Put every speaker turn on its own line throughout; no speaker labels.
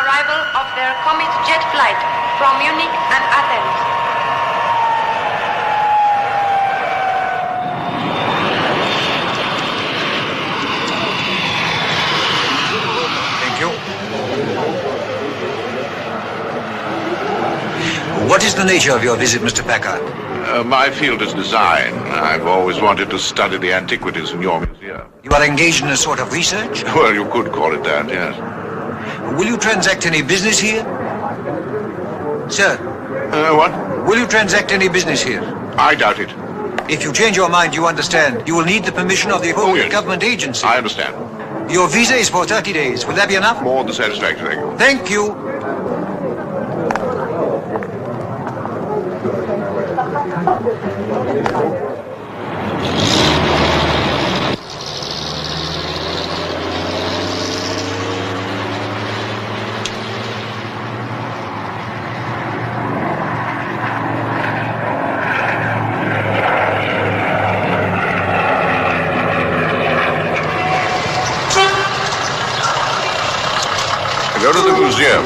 arrival of their Comet jet flight from Munich and Athens.
Thank you. What is the nature of your visit, Mr. Packard?
My field is design. I've always wanted to study the antiquities in your museum.
You are engaged in a sort of research?
Well, you could call it that, yes.
Will you transact any business here? Sir?
What?
Will you transact any business here?
I doubt it.
If you change your mind, you understand, you will need the permission of the appropriate government agency.
I understand.
Your visa is for 30 days. Will that be enough?
More than satisfactory.
Thank you.
Go to the museum.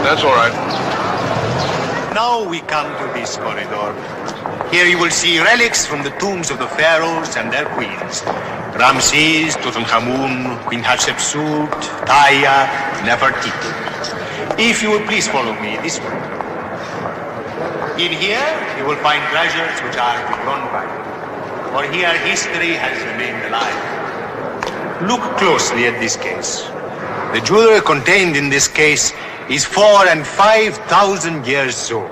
That's all right.
Now we come to this corridor. Here you will see relics from the tombs of the pharaohs and their queens. Ramses, Tutankhamun, Queen Hatshepsut, Taya, Nefertiti. If you will please follow me this way. In here you will find treasures which are beyond value. For here history has remained alive. Look closely at this case. The jewelry contained in this case is 4,000 and 5,000 years old.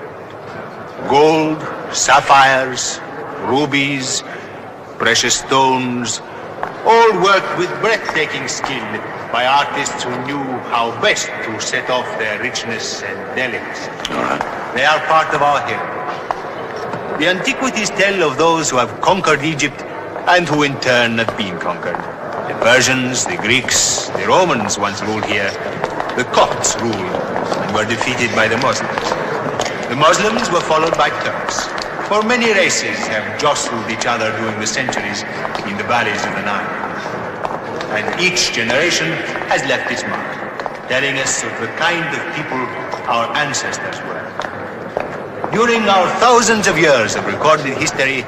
Gold, sapphires, rubies, precious stones, all worked with breathtaking skill by artists who knew how best to set off their richness and delicacy. They are part of our heritage. The antiquities tell of those who have conquered Egypt and who in turn have been conquered. The Persians, the Greeks, the Romans once ruled here. The Copts ruled and were defeated by the Muslims. The Muslims were followed by Turks. For many races have jostled each other during the centuries in the valleys of the Nile. And each generation has left its mark, telling us of the kind of people our ancestors were. During our thousands of years of recorded history,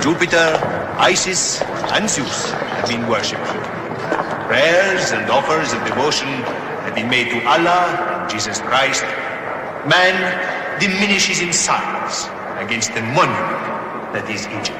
Jupiter, Isis, and Zeus have been worshipped. Prayers and offers of devotion have been made to Allah and Jesus Christ. Man diminishes in size against the monument that is Egypt.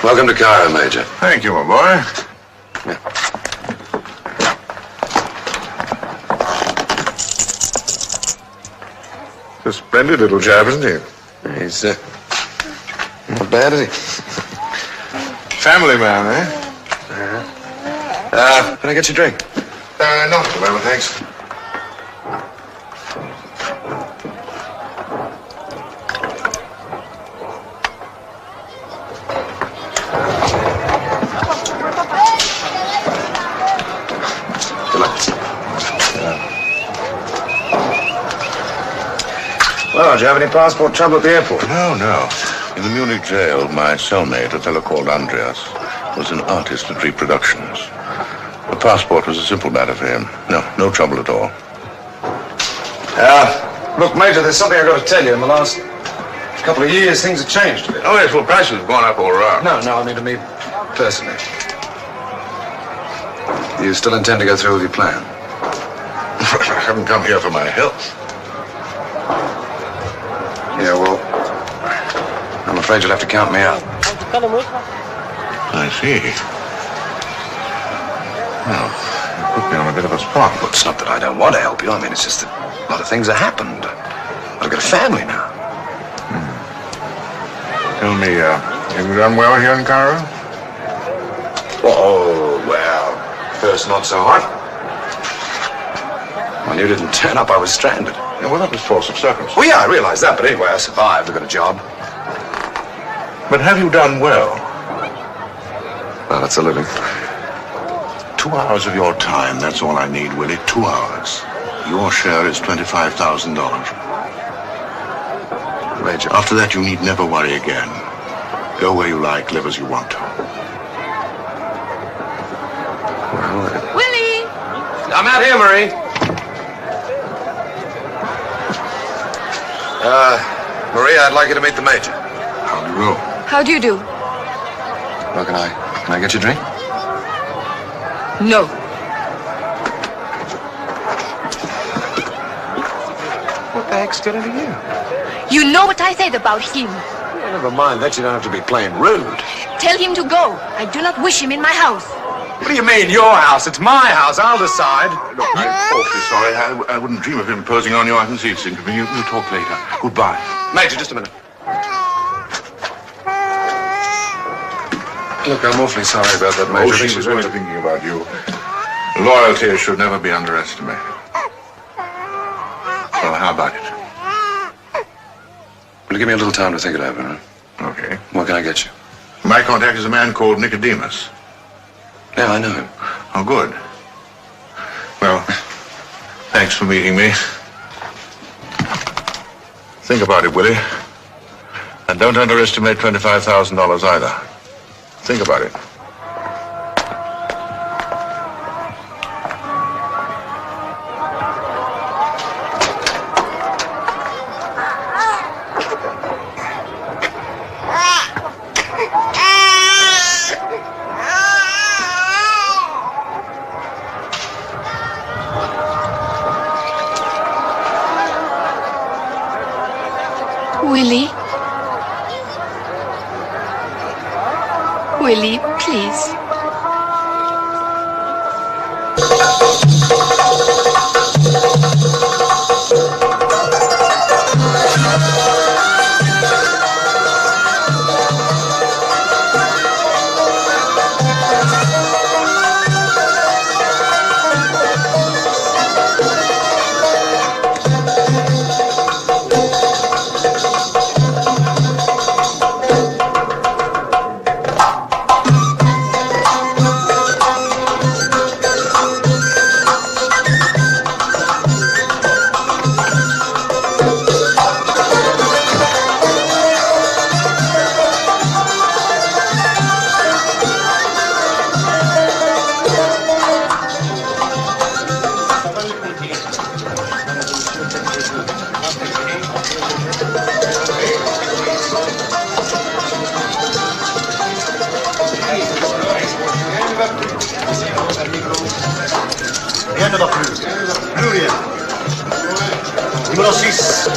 Welcome to Cairo, Major.
Thank you, my boy.
Yeah.
A splendid little chap, isn't he?
He's not bad, is he?
Family man, eh?
Can I get you a drink?
Not at the moment, thanks.
Well, do you have any passport trouble at the airport?
No, no. In the Munich jail, my cellmate, a fellow called Andreas, was an artist at reproductions. The passport was a simple matter for him. No trouble at all.
Look, Major, there's something I've got to tell you. In the last couple of years, things have changed a bit.
Oh, yes, well, prices have gone up all around.
No, I mean to me personally. You still intend to go through with your plan?
I haven't come here for my health.
Yeah, well, I'm afraid you'll have to count me out.
I see. Well, you put me on a bit of a spot.
Well, it's not that I don't want to help you. I mean, it's just that a lot of things have happened. I've got a family now.
Tell me, have you done well here in Cairo?
Oh, well, first not so hot. When you didn't turn up, I was stranded.
Yeah, well, that was force of circumstance.
Well, yeah, I realize that, but anyway, I survived. I got a job.
But have you done well?
Well, that's a living.
2 hours of your time, that's all I need, Willie. 2 hours. Your share is $25,000.
Major.
After that, you need never worry again. Go where you like, live as you want to.
Well,
Willie!
I'm out here, Marie. Marie, I'd like you to meet the Major.
How do you go?
How do you do?
Well, can I get you a drink?
No.
What the heck's getting to you?
You know what I said about him.
Yeah, never mind that. You don't have to be plain rude.
Tell him to go. I do not wish him in my house.
What do you mean, your house? It's my house. I'll decide.
Look, I'm awfully sorry. I wouldn't dream of imposing on you. I can see it's inconvenient. We'll talk later. Goodbye.
Major, just a minute. Look, I'm awfully sorry about that, Major.
Oh, she was only thinking about you. Loyalty should never be underestimated. So how about it?
Will you give me a little time to think it over, huh?
Okay.
What can I get you?
My contact is a man called Nicodemus.
Yeah, I know him.
Oh, good. Well, thanks for meeting me. Think about it, Willie. And don't underestimate $25,000 either. Think about it.
Willie? Willie, please.
Rien ne va plus. Plus rien. Numéro 6.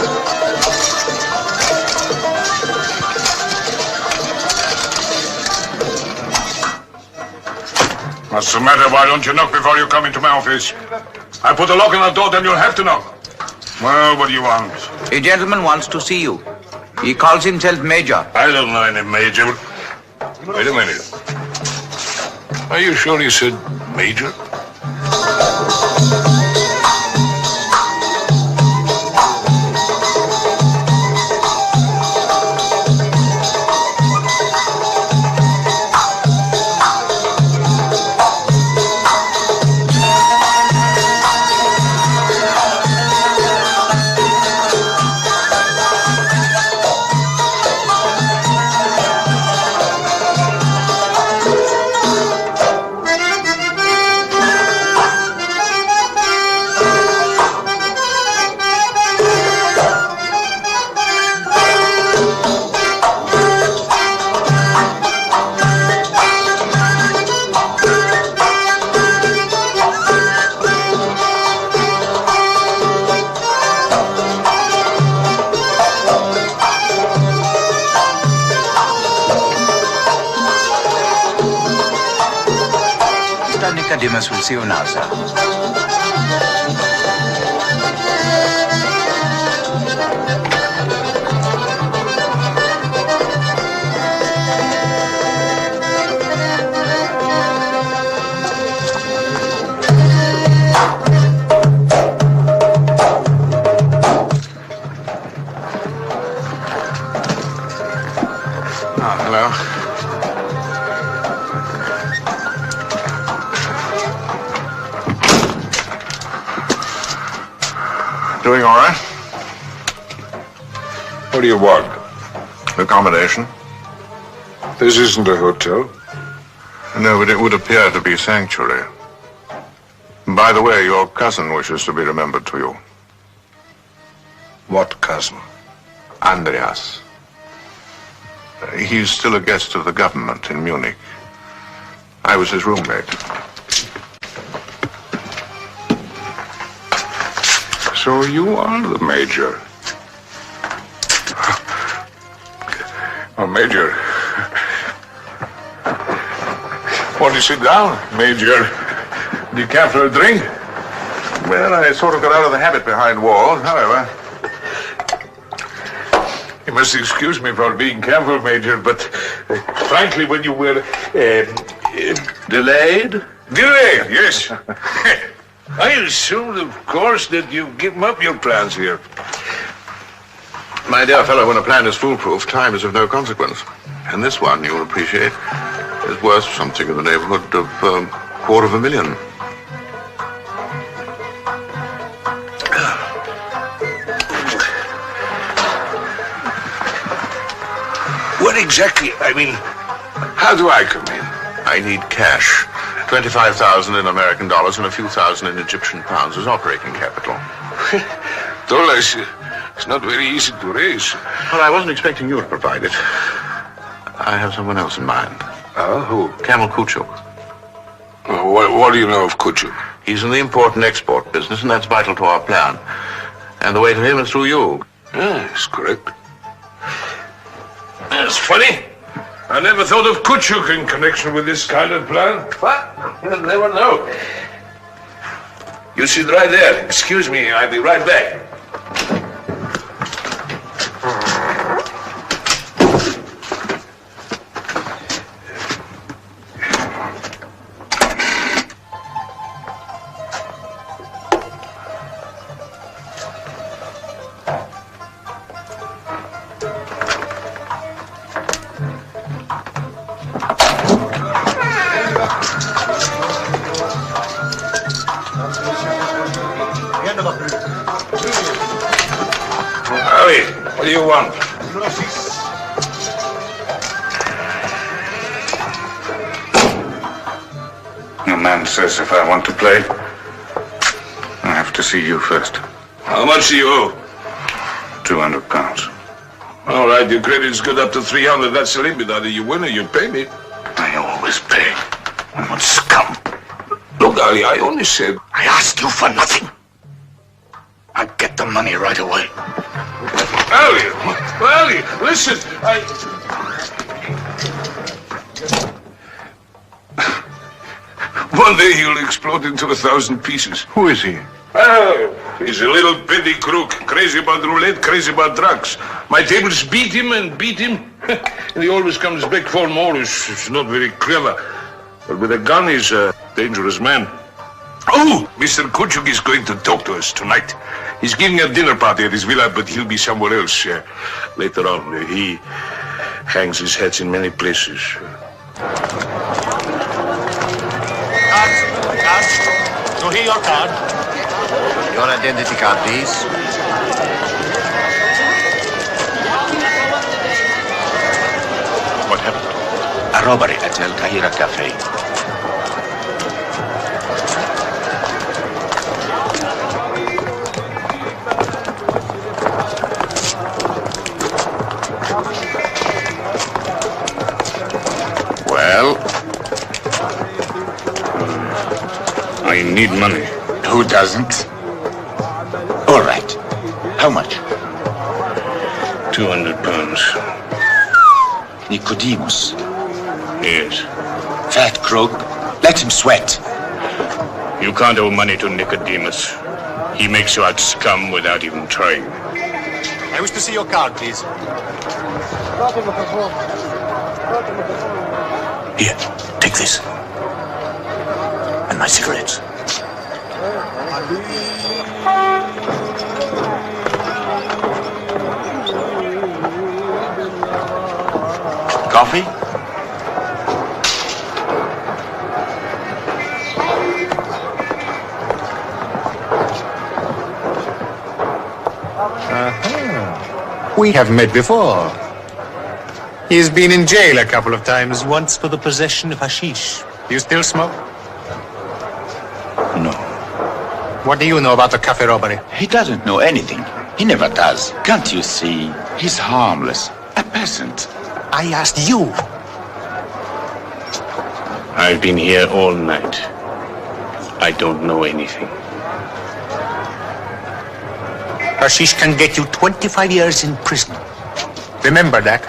What's the matter? Why don't you knock before you come into my office? I put a lock on the door, then you'll have to knock. Well, what do you want?
A gentleman wants to see you. He calls himself Major.
I don't know any Major. Wait a minute. Are you sure he said Major?
We'll see you now, sir.
Hello. Doing all right?
What do you want?
Accommodation?
This isn't a hotel.
No, but it would appear to be sanctuary. By the way, your cousin wishes to be remembered to you.
What cousin?
Andreas. He's still a guest of the government in Munich. I was his roommate.
So you are the Major. Oh, Major. Won't you sit down, Major? Do you care for a drink?
Well, I sort of got out of the habit behind walls, however.
You must excuse me for being careful, Major, but frankly, when you were
Delayed?
delayed, yes. I assumed, of course, that you've given up your plans here.
My dear fellow, when a plan is foolproof, time is of no consequence. And this one, you'll appreciate, is worth something in the neighborhood of $250,000.
What exactly, how do I come in?
I need cash. 25,000 in American dollars and a few thousand in Egyptian pounds as operating capital.
Dollars, it's not very easy to raise.
Well, I wasn't expecting you to provide it. I have someone else in mind.
Who?
Camel Kuchuk.
What do you know of Kuchuk?
He's in the import and export business, and that's vital to our plan. And the way to him is through you.
Yes, correct. That's funny. I never thought of Kuchuk in connection with this kind of plan. But you'll never know. You sit right there. Excuse me, I'll be right back. What do you want?
The man says if I want to play, I have to see you first.
How much do you owe?
£200.
All right, your credit's good up to 300. That's the limit. Either you win or you pay me.
I always pay. I'm not scum.
Look, Ali, I only said...
I ask you for nothing. I get the money right away.
Ali, listen, One day he'll explode into 1,000 pieces.
Who is he?
Oh, he's a little petty crook, crazy about roulette, crazy about drugs. My tables beat him and beat him. And he always comes back for more. He's not very clever. But with a gun, he's a dangerous man. Oh, Mr. Kuchuk is going to talk to us tonight. He's giving a dinner party at his villa, but he'll be somewhere else later on. He hangs his hats in many places.
Card. So here your card.
Your identity card, please.
What happened?
A robbery at El Kahira Cafe.
Well, I need money.
Who doesn't? All right. How much?
200 pounds.
Nicodemus.
Yes.
Fat crook. Let him sweat.
You can't owe money to Nicodemus. He makes you out scum without even trying.
I wish to see your card, please.
Here, take this. And my cigarettes. Coffee?
We have met before. He has been in jail a couple of times, once for the possession of hashish. Do you still smoke?
No.
What do you know about the cafe robbery?
He doesn't know anything. He never does. Can't you see? He's harmless. A peasant.
I asked you.
I've been here all night. I don't know anything.
Hashish can get you 25 years in prison. Remember that.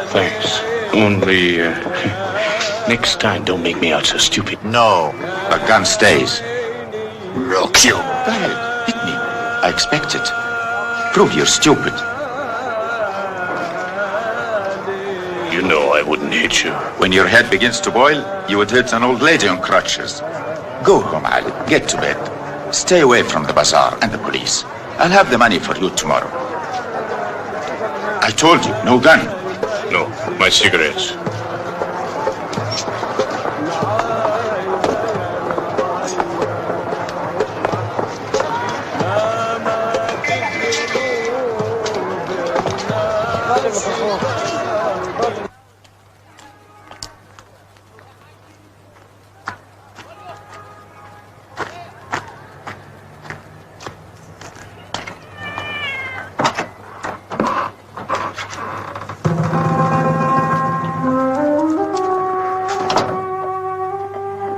Thanks. Only, next time don't make me out so stupid.
No. A gun stays. Look, you. Go ahead. Hit me. I expect it. Prove you're stupid.
You know I wouldn't hit you.
When your head begins to boil, you would hit an old lady on crutches. Go home, Ali. Get to bed. Stay away from the bazaar and the police. I'll have the money for you tomorrow. I told you, no gun.
No, my cigarettes.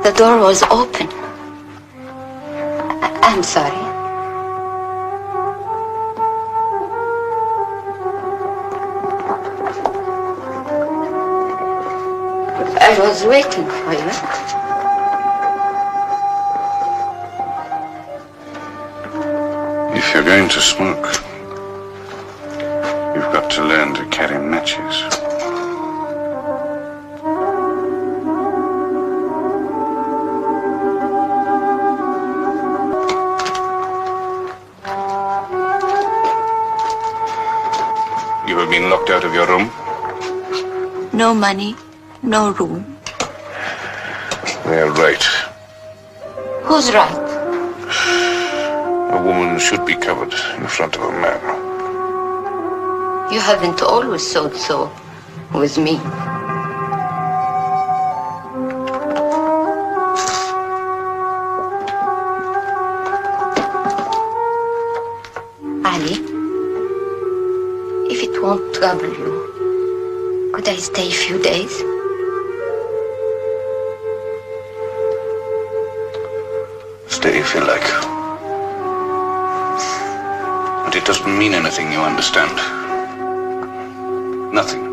The door was open. I'm sorry. I was waiting for you.
If you're going to smoke, you've got to learn to carry matches. You have been locked out of your room?
No money, no room.
They're right.
Who's right?
A woman should be covered in front of a man.
You haven't always thought so with me. Ali, if it won't trouble you, could I stay a few days?
Stay if you like.
But it doesn't mean anything, you understand. Nothing.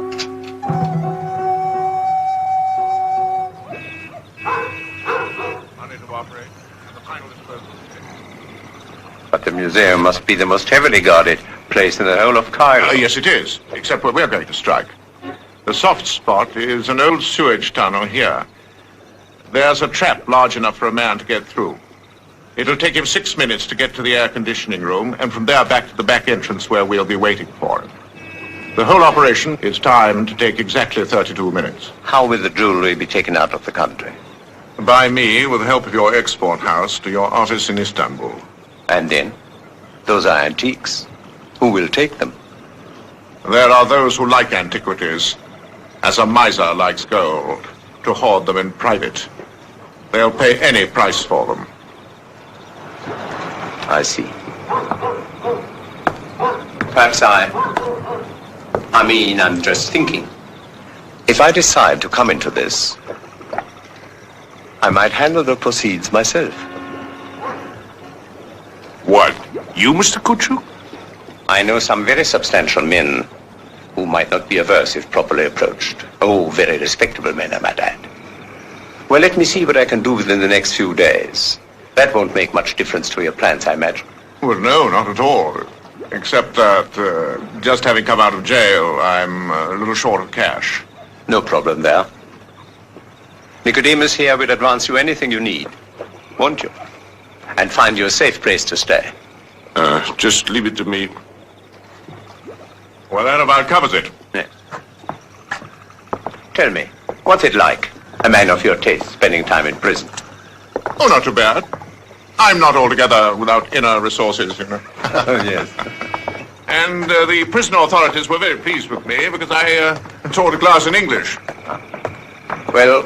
But the museum must be the most heavily guarded place in the whole of Cairo.
Yes, it is, except where we're going to strike. The soft spot is an old sewage tunnel here. There's a trap large enough for a man to get through. It'll take him 6 minutes to get to the air conditioning room, and from there back to the back entrance where we'll be waiting for him. The whole operation is timed to take exactly 32 minutes.
How will the jewelry be taken out of the country?
By me, with the help of your export house, to your office in Istanbul.
And then? Those are antiques. Who will take them?
There are those who like antiquities, as a miser likes gold, to hoard them in private. They'll pay any price for them.
I see. Perhaps I'm just thinking. If I decide to come into this, I might handle the proceeds myself.
What? You, Mr. Kuchu?
I know some very substantial men who might not be averse if properly approached. Oh, very respectable men, I might add. Well, let me see what I can do within the next few days. That won't make much difference to your plans, I imagine.
Well, no, not at all. Except that, just having come out of jail, I'm a little short of cash.
No problem there. Nicodemus here will advance you anything you need, won't you? And find you a safe place to stay.
Just leave it to me.
Well, that about covers it.
Yeah. Tell me, what's it like, a man of your taste, spending time in prison?
Oh, not too bad. I'm not altogether without inner resources, you know.
Oh, yes.
And the prison authorities were very pleased with me because I taught a class in English.
Well,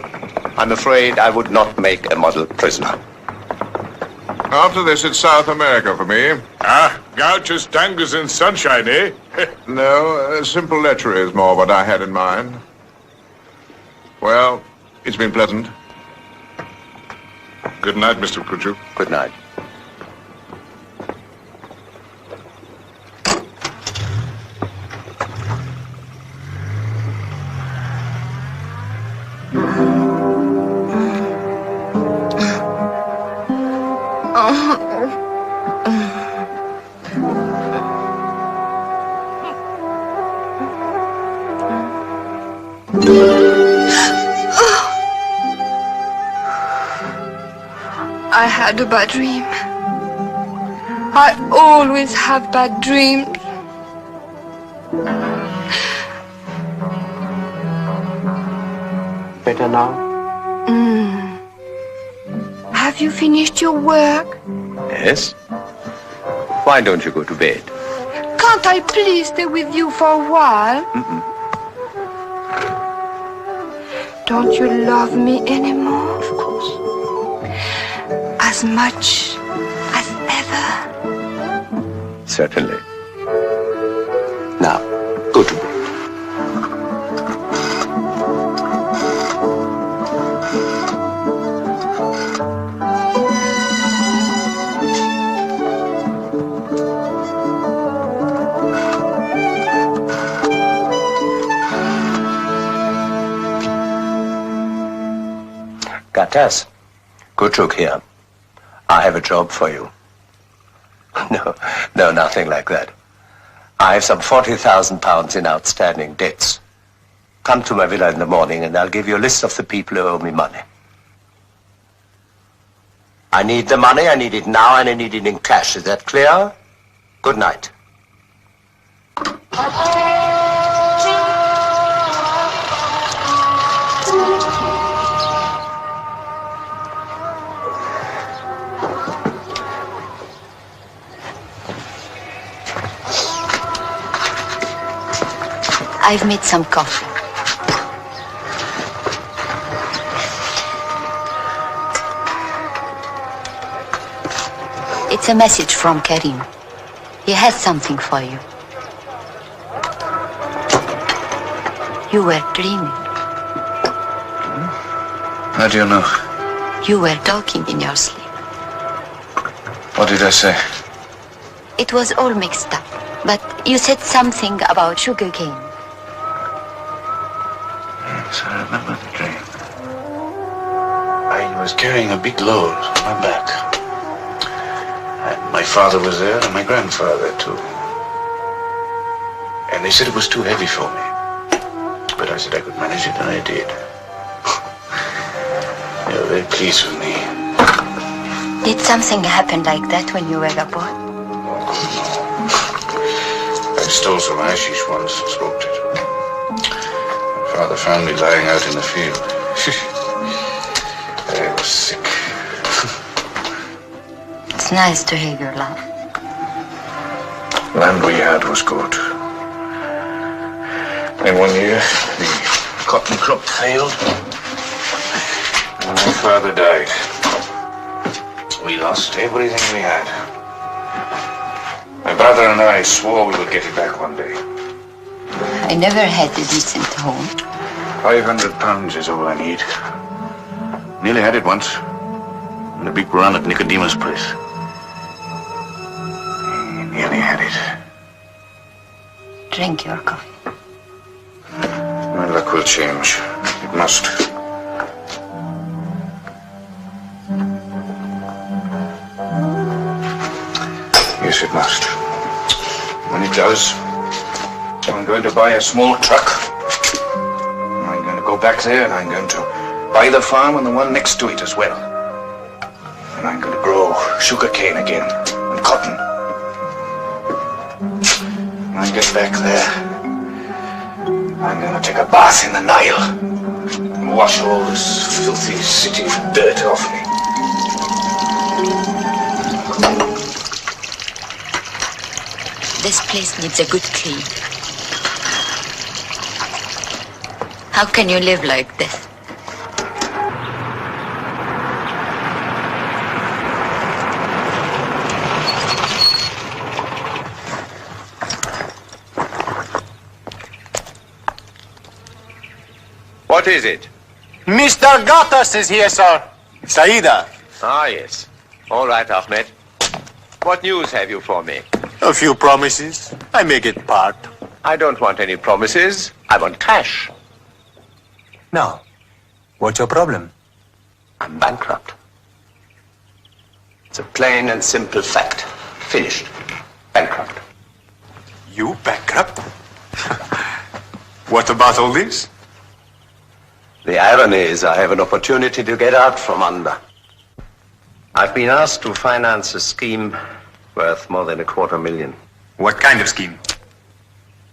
I'm afraid I would not make a model prisoner.
After this, it's South America for me.
Ah, gauchos, tangos, and sunshine, eh?
No, simple lechery is more what I had in mind. Well, it's been pleasant.
Good night, Mr. Kuchu.
Good night.
I had a bad dream. I always have bad dreams.
Better now?
Have you finished your work?
Yes. Why don't you go to bed?
Can't I please stay with you for a while? Don't you love me anymore?
Of course.
As much as ever?
Certainly. Now, go to bed. Gatas, Kuchuk here. I have a job for you. No, nothing like that. I have some 40,000 pounds in outstanding debts. Come to my villa in the morning and I'll give you a list of the people who owe me money. I need the money, I need it now, and I need it in cash. Is that clear? Good night.
I've made some coffee. It's a message from Karim. He has something for you. You were dreaming.
How do you know?
You were talking in your sleep.
What did I say?
It was all mixed up. But you said something about sugarcane.
Yes, I remember the dream. I was carrying a big load on my back. And my father was there and my grandfather too. And they said it was too heavy for me. But I said I could manage it, and I did. They were very pleased with me.
Did something happen like that when you were a boy?
I stole some hashish once and smoked it. My father found me lying out in the field. I was sick.
It's nice to hear your laugh.
Land we had was good. And one year, the cotton crop failed, and my father died. We lost everything we had. My brother and I swore we would get it back one day.
I never had a decent home.
£500 is all I need. Nearly had it once. In a big run at Nicodemus' place. Nearly had it.
Drink your coffee.
My luck will change. It must. Yes, it must. When it does, I'm going to buy a small truck. I'm going to go back there and I'm going to buy the farm and the one next to it as well. And I'm going to grow sugarcane again and cotton. When I get back there, I'm going to take a bath in the Nile and wash all this filthy city dirt off me.
This place needs a good clean. How can you live like this?
What is it?
Mr. Gattas is here, sir. Saida.
Ah, yes. All right, Ahmed. What news have you for me?
A few promises. I may get part.
I don't want any promises. I want cash.
Now, what's your problem?
I'm bankrupt. It's a plain and simple fact. Finished. Bankrupt.
You bankrupt? What about all this?
The irony is I have an opportunity to get out from under. I've been asked to finance a scheme worth more than $250,000.
What kind of scheme?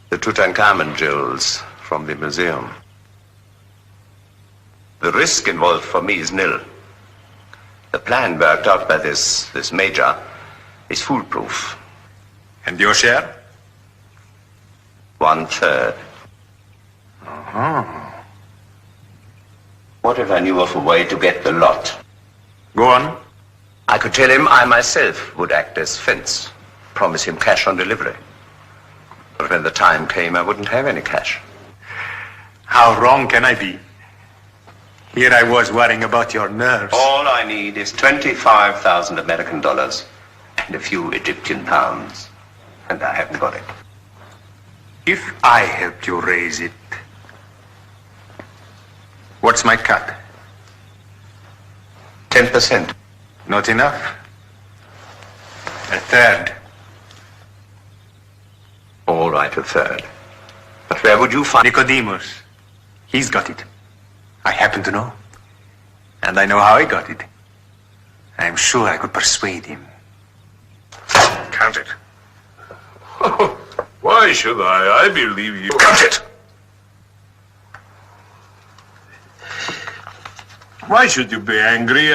The Tutankhamun jewels from the museum. The risk involved for me is nil. The plan worked out by this major is foolproof.
And your share?
1/3.
Uh-huh.
What if I knew of a way to get the lot?
Go on.
I could tell him I myself would act as fence, promise him cash on delivery. But when the time came, I wouldn't have any cash.
How wrong can I be? Here I was worrying about your nerves.
All I need is 25,000 American dollars and a few Egyptian pounds. And I haven't got it.
If I helped you raise it, what's my cut?
10%.
Not enough. 1/3.
All right, 1/3. But where would you find...
Nicodemus. He's got it. I happen to know. And I know how he got it. I'm sure I could persuade him.
Count it. Why should I? I believe you. Count it! Why should you be angry?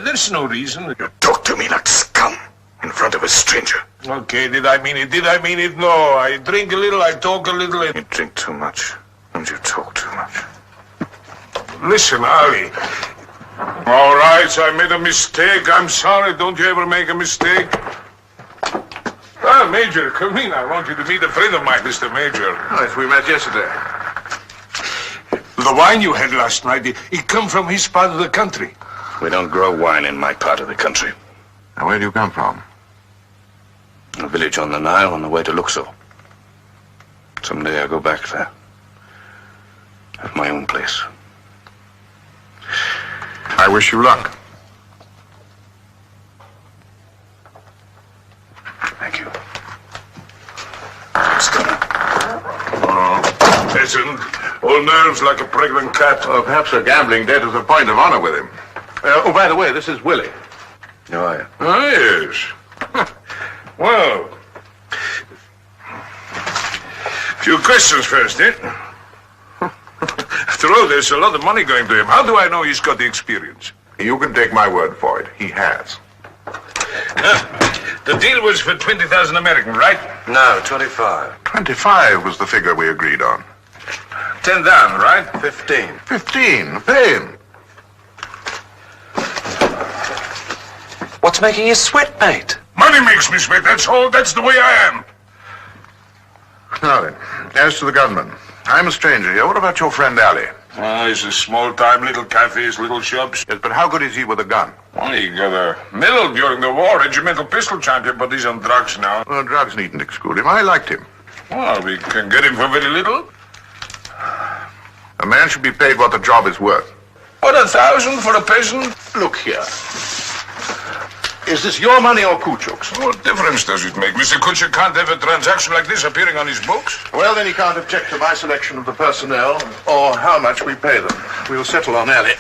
There's no reason.
You talk to me like scum in front of a stranger.
Okay, did I mean it? Did I mean it? No. I drink a little, I talk a little.
You drink too much and you talk too much.
Listen, Ali. All right, I made a mistake. I'm sorry. Don't you ever make a mistake? Ah, Major, come in. I want you to meet a friend of mine, Mr. Major.
Yes, we met yesterday.
The wine you had last night, it come from his part of the country.
We don't grow wine in my part of the country.
Now, where do you come from?
A village on the Nile on the way to Luxor. Someday I'll go back there. Have my own place.
I wish you luck.
Thank you.
Oh,
Peasant. All nerves like a pregnant cat.
well, perhaps a gambling debt is a point of honor with him. Oh, by the way, this is Willie.
How are you?
Oh, yes.
Well, few questions first, eh? After all, there's a lot of money going to him. How do I know he's got the experience?
You can take my word for it. He has.
The deal was for 20,000 American, right?
No, 25.
25 was the figure we agreed on.
10 down, right?
15.
15. Pay him.
What's making you sweat, mate?
Money makes me sweat, that's all. That's the way I am.
Now then, as to the gunman. I'm a stranger here. What about your friend Ali?
He's a small-time little cafes, little shops.
Yes, but how good is he with a gun?
Well, he got a medal during the war, regimental pistol champion, but he's on drugs now.
Well, drugs needn't exclude him. I liked him.
Well, we can get him for very little.
A man should be paid what the job is worth.
What, 1,000 for a peasant?
Look here. Is this your money or Kuchuk's?
What difference does it make? Mr. Kuchuk can't have a transaction like this appearing on his books.
Well, then he can't object to my selection of the personnel or how much we pay them. We'll settle on Ali.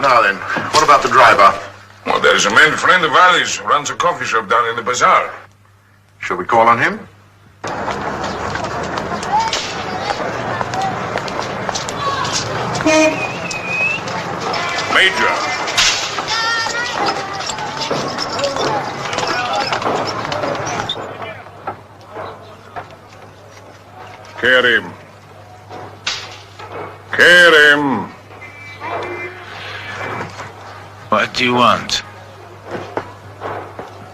Now then, what about the driver?
Well, there's a man friend of Ali's who runs a coffee shop down in the bazaar.
Shall we call on him?
Major. Kerim. Kerim.
What do you want?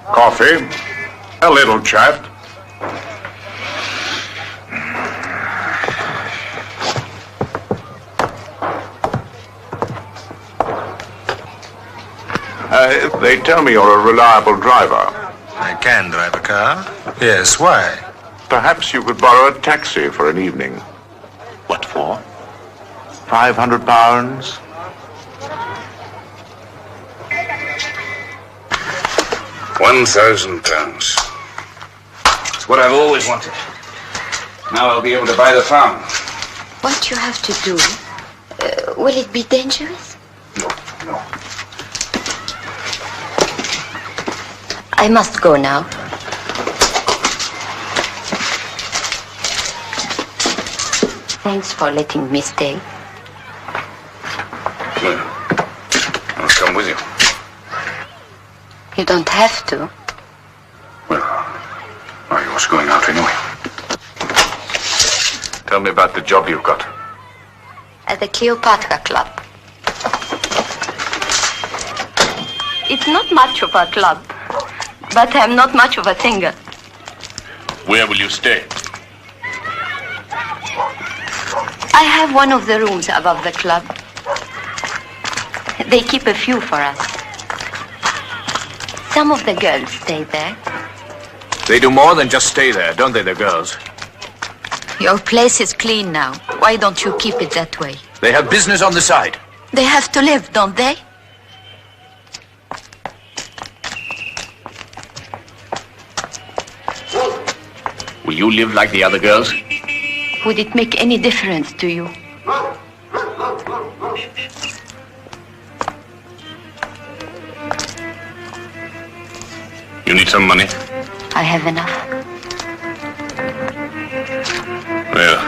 Coffee. A little chat. They tell me you're a reliable driver.
I can drive a car. Yes, why?
Perhaps you could borrow a taxi for an evening.
What for?
500 pounds.
£1,000. It's what I've always wanted. Now I'll be able to buy the farm.
What you have to do, will it be dangerous?
No.
I must go now. Thanks for letting me stay.
Well, I'll come with you.
You don't have to.
Well, I was going out anyway.
Tell me about the job you've got.
At the Cleopatra Club. It's not much of a club, but I'm not much of a singer.
Where will you stay?
I have one of the rooms above the club. They keep a few for us. Some of the girls stay there.
They do more than just stay there, don't they, the girls?
Your place is clean now. Why don't you keep it that way?
They have business on the side.
They have to live, don't they?
Will you live like the other girls?
Would it make any difference to you?
You need some money?
I have enough.
Well,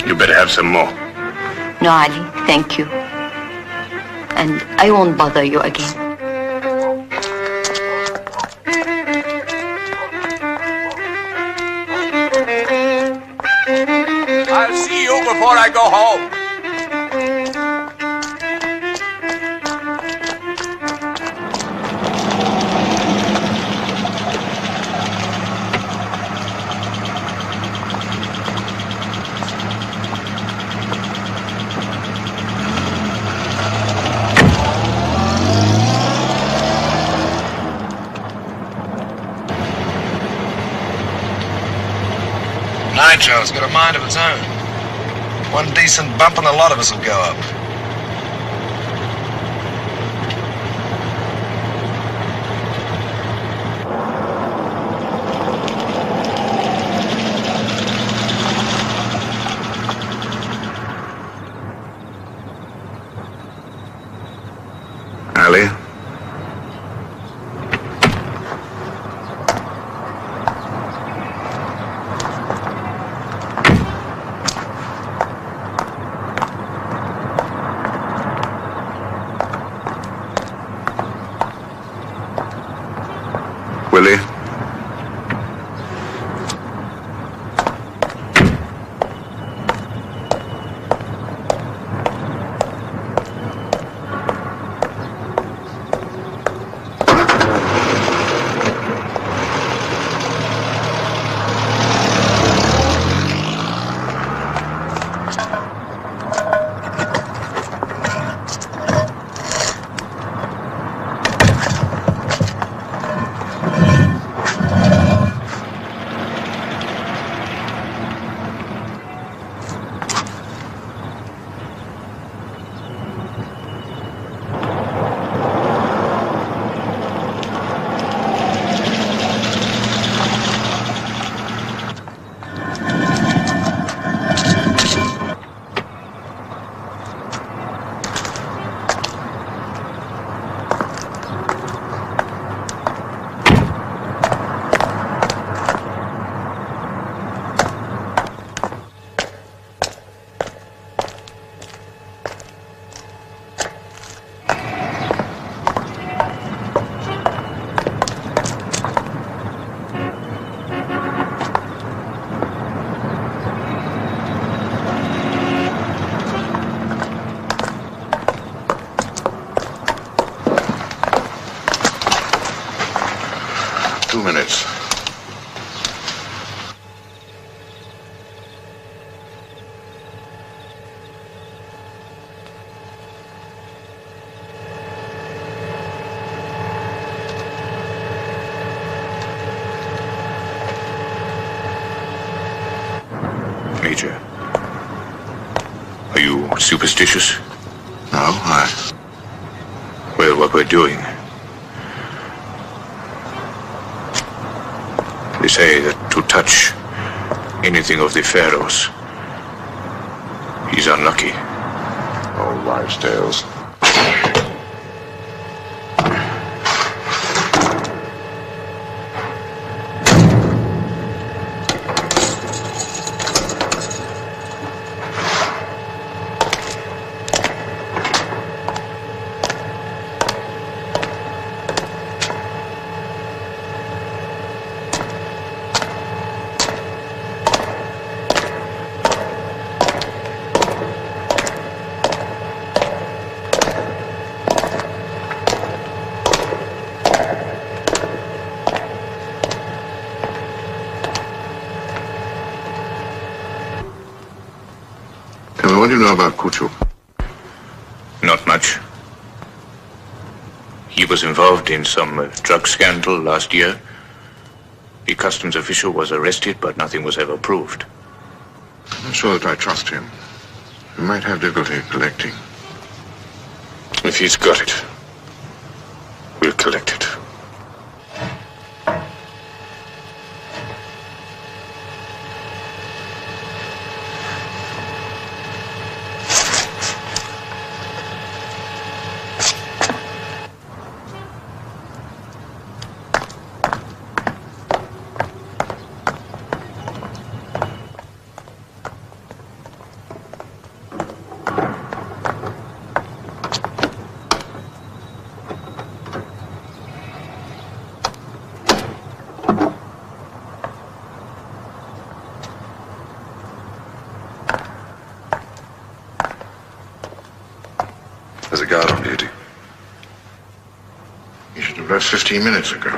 you better have some more.
No, Ali, thank you. And I won't bother you again.
I'll see you before I go home.
child's got a mind of its own. One decent bump and a lot of us will go up.
Ali? Willie? Major, are you superstitious?
No, why?
Well, what we're doing. They say that to touch anything of the pharaohs is unlucky.
Old wives' tales. What do you know about Kuchu?
Not much. He was involved in some drug scandal last year. The customs official was arrested, but nothing was ever proved.
I'm not sure that I trust him. We might have difficulty collecting.
If he's got it, we'll collect it.
There's a guard on duty. You should have left 15 minutes ago.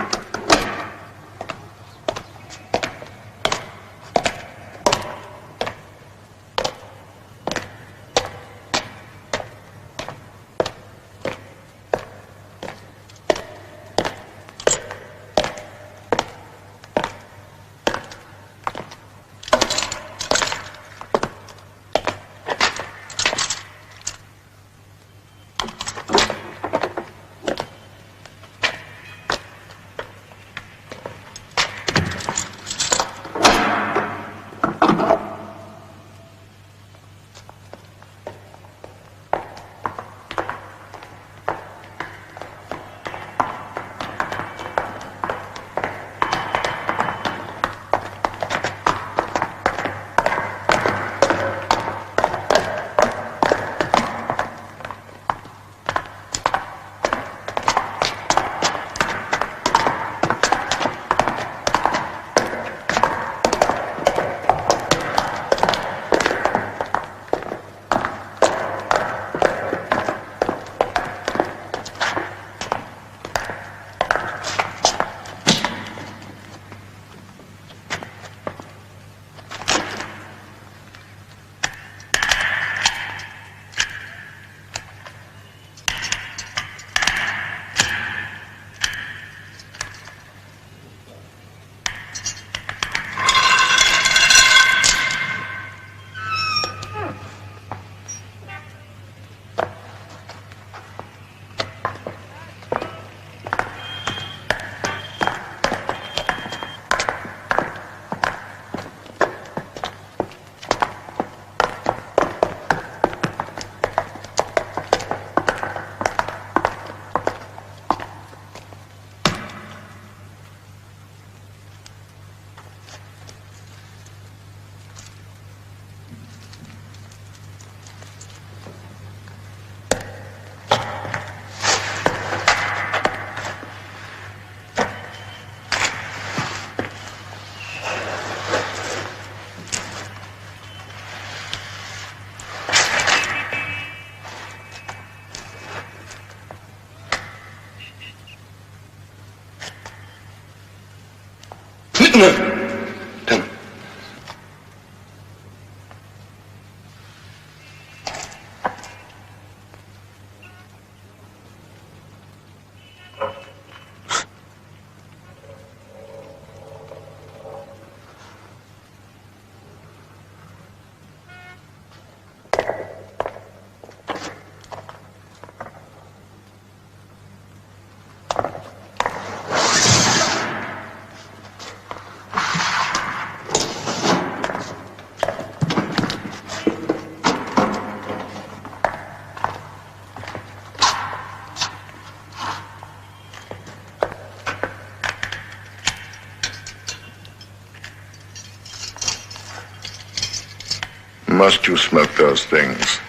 Must you smoke those things?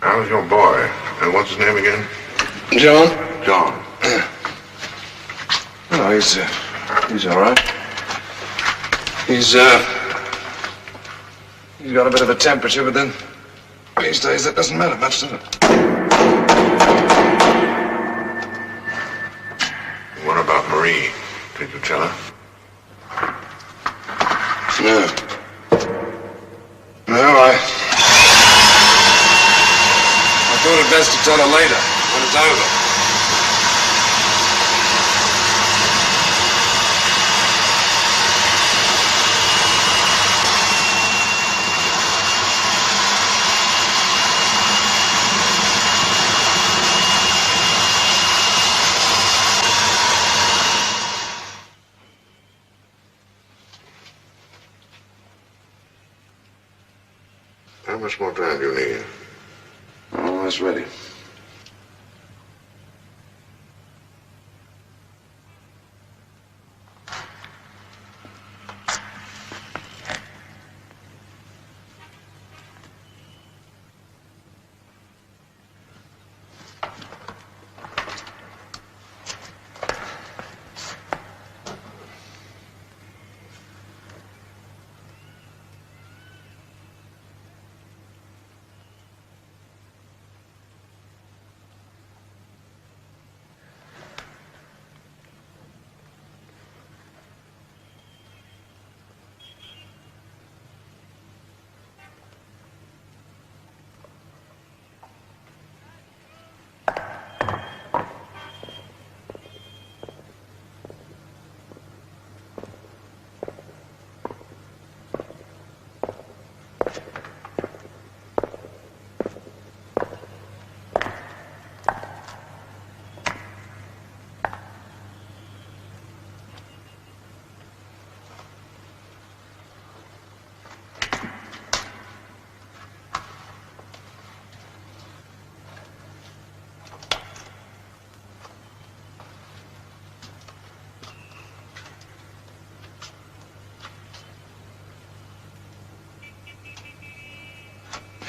How's your boy? What's his name again?
John?
John.
Oh, he's all right. He's got a bit of a temperature, but then these days that doesn't matter much, does it?
What about Marie? Did you tell her?
No, I thought it best to tell her later, when it's over.
How much more time do you need?
Almost ready.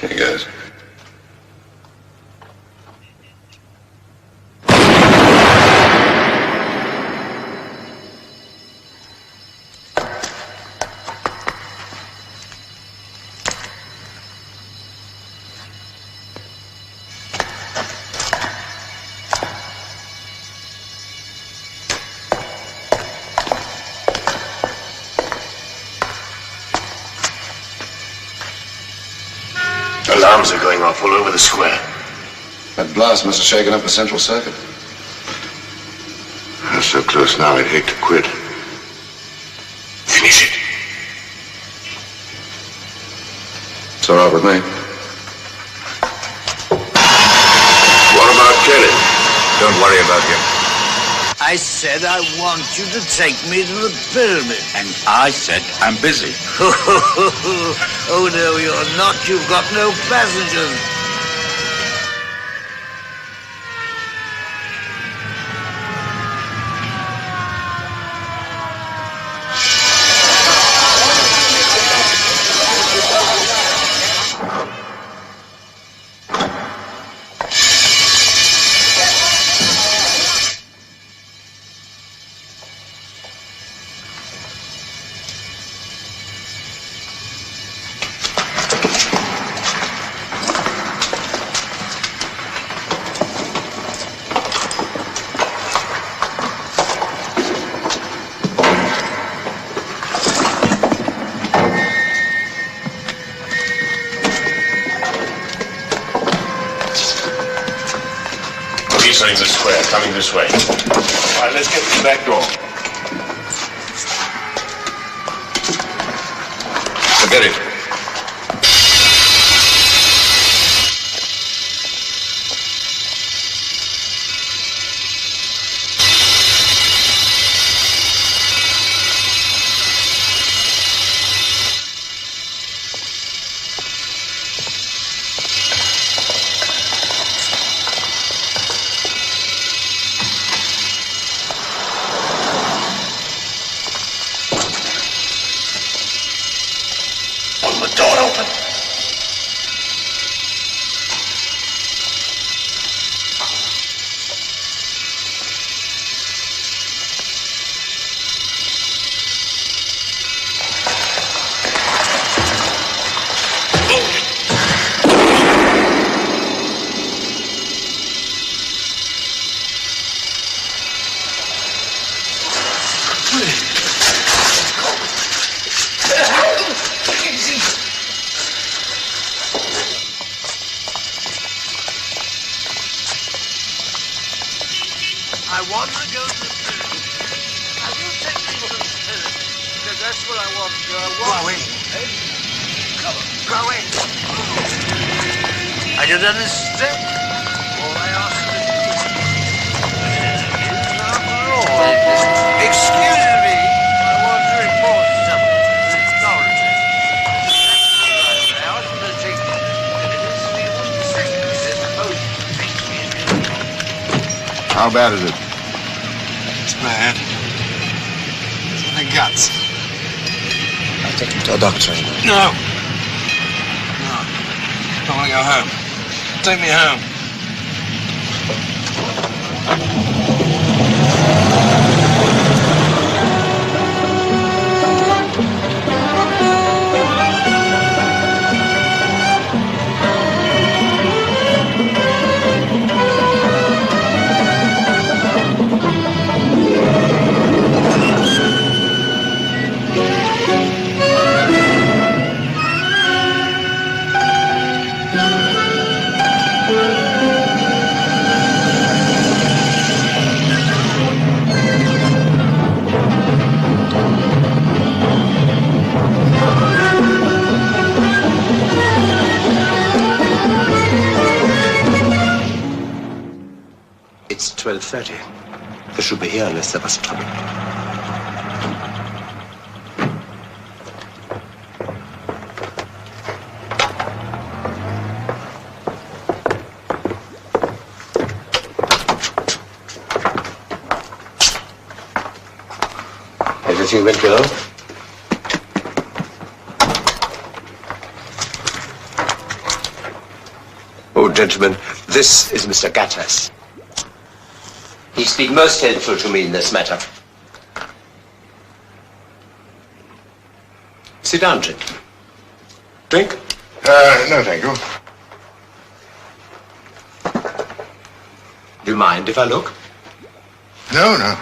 Hey, guys.
Alarms are going off all over the square.
That blast must have shaken up the central circuit.
That's so close now, I'd hate to quit.
Finish it.
It's all right with me. What about Kelly?
Don't worry about him.
I said I want you to take me to the pyramid.
And I said I'm busy.
Oh, no, you're not. You've got no passengers.
Coming this way. All right, let's get to the back door. Forget it.
How bad is it?
It's bad. It's in the guts.
I'll take him to a doctor.
No. No. I want to go home. Take me home.
It's 12:30. They should be here unless there was trouble. Everything went well? Oh, gentlemen, this is Mr. Gattas. He's been most helpful to me in this matter. Sit down, gentlemen. Drink?
No, thank you.
Do you mind if I look?
No, no.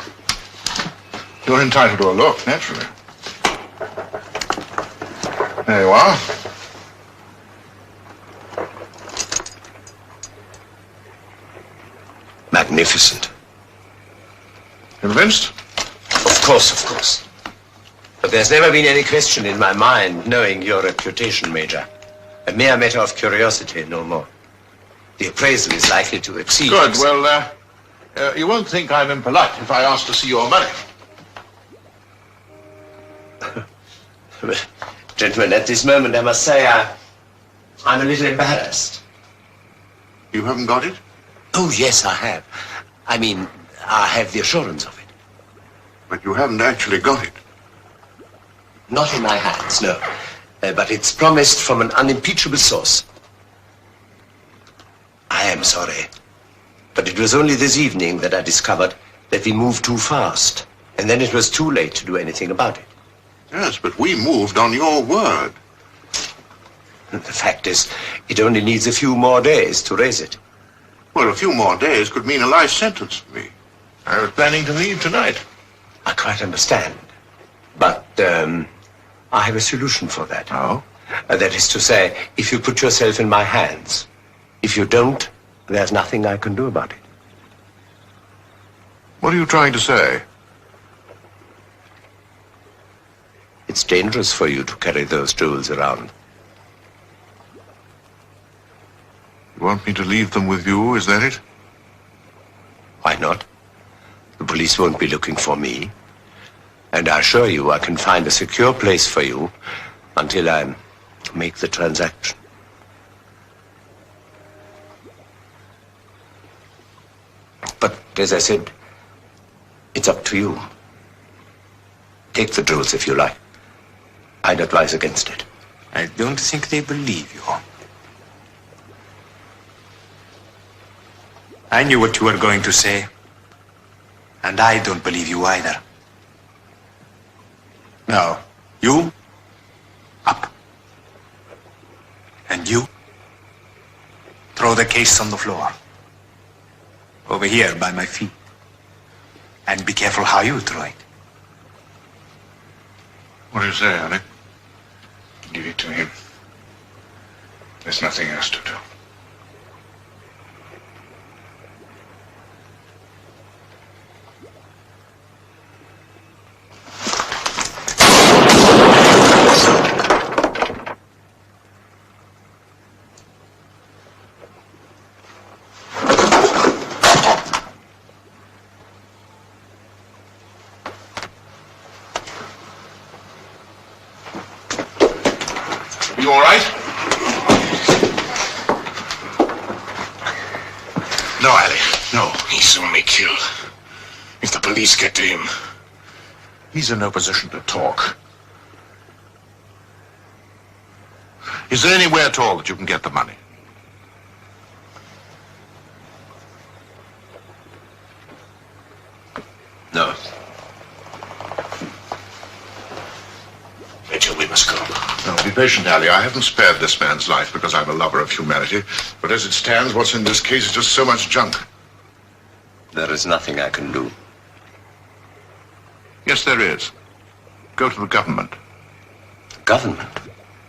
You're entitled to a look, naturally. There you are.
Magnificent.
Convinced?
Of course. But there's never been any question in my mind, knowing your reputation, Major. A mere matter of curiosity, no more. The appraisal is likely to exceed...
Good. Well, you won't think I'm impolite if I ask to see your money.
Well, gentlemen, at this moment, I must say I'm a little embarrassed.
You haven't got it?
Oh, yes, I have. I mean, I have the assurance of it.
But you haven't actually got it.
Not in my hands, no. But it's promised from an unimpeachable source. I am sorry. But it was only this evening that I discovered that we moved too fast. And then it was too late to do anything about it.
Yes, but we moved on your word.
The fact is, it only needs a few more days to raise it.
Well, a few more days could mean a life sentence for me. I was planning to leave tonight.
I quite understand. But, I have a solution for that.
Oh?
That is to say, if you put yourself in my hands. If you don't, there's nothing I can do about it.
What are you trying to say?
It's dangerous for you to carry those jewels around.
You want me to leave them with you, is that it?
Why not? The police won't be looking for me. And I assure you I can find a secure place for you until I make the transaction. But, as I said, it's up to you. Take the jewels if you like. I'd advise against it.
I don't think they believe you. I knew what you were going to say. And I don't believe you either. Now, you, up. And you, throw the case on the floor. Over here by my feet. And be careful how you throw it.
What do you say, Alec?
Give it to him. There's nothing else to do.
You all right?
No, Ali, no. He's only killed. If the police get to him.
He's in no position to talk. Is there anywhere at all that you can get the money?
No.
Rachel, we must go.
No, be patient, Ali. I haven't spared this man's life because I'm a lover of humanity. But as it stands, what's in this case is just so much junk.
There is nothing I can do.
Yes, there is. Go to the government.
Government?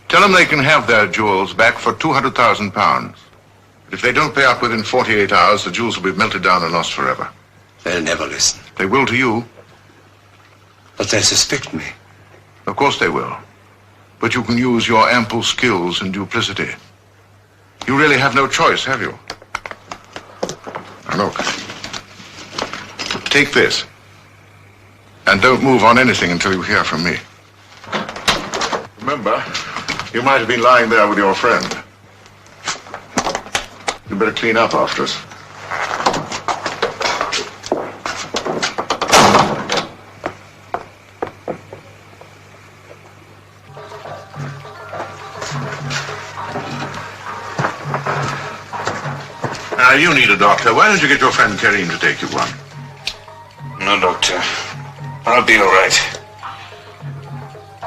Tell them they can have their jewels back for £200,000. If they don't pay up within 48 hours, the jewels will be melted down and lost forever.
They'll never listen.
They will to you.
But they suspect me.
Of course they will. But you can use your ample skills and duplicity. You really have no choice, have you? Now look. Take this. And don't move on anything until you hear from me. Remember, you might have been lying there with your friend. You better clean up after us. You need a doctor. Why don't you get your friend Karim to take you one?
No, doctor. I'll be all right.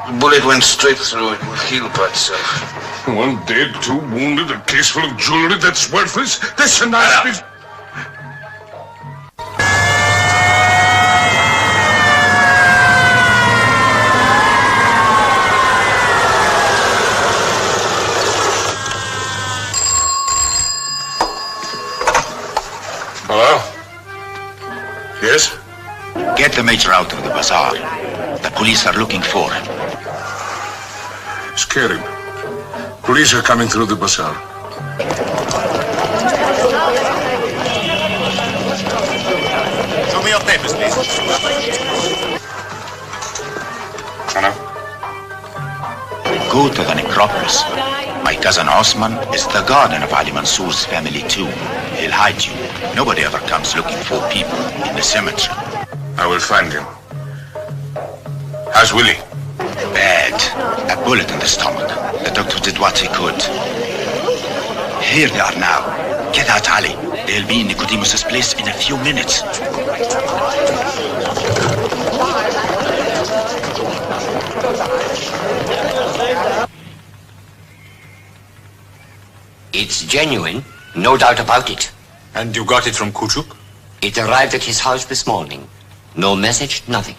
The bullet went straight through. It will heal by itself.
One dead, two wounded, a case full of jewelry that's worthless. That's a nice bit.
Hello? Yes?
Get the major out of the bazaar. The police are looking for him.
Scare him. Police are coming through the bazaar.
Show me your papers, please.
Hello? Go to the necropolis. My cousin Osman is the guardian of Ali Mansour's family too. He'll hide you. Nobody ever comes looking for people in the cemetery.
I will find him. How's Willie?
Bad. A bullet in the stomach. The doctor did what he could. Here they are now. Get out, Ali. They'll be in Nicodemus's place in a few minutes.
It's genuine, no doubt about it.
And you got it from Kuchuk?
It arrived at his house this morning. No message, nothing.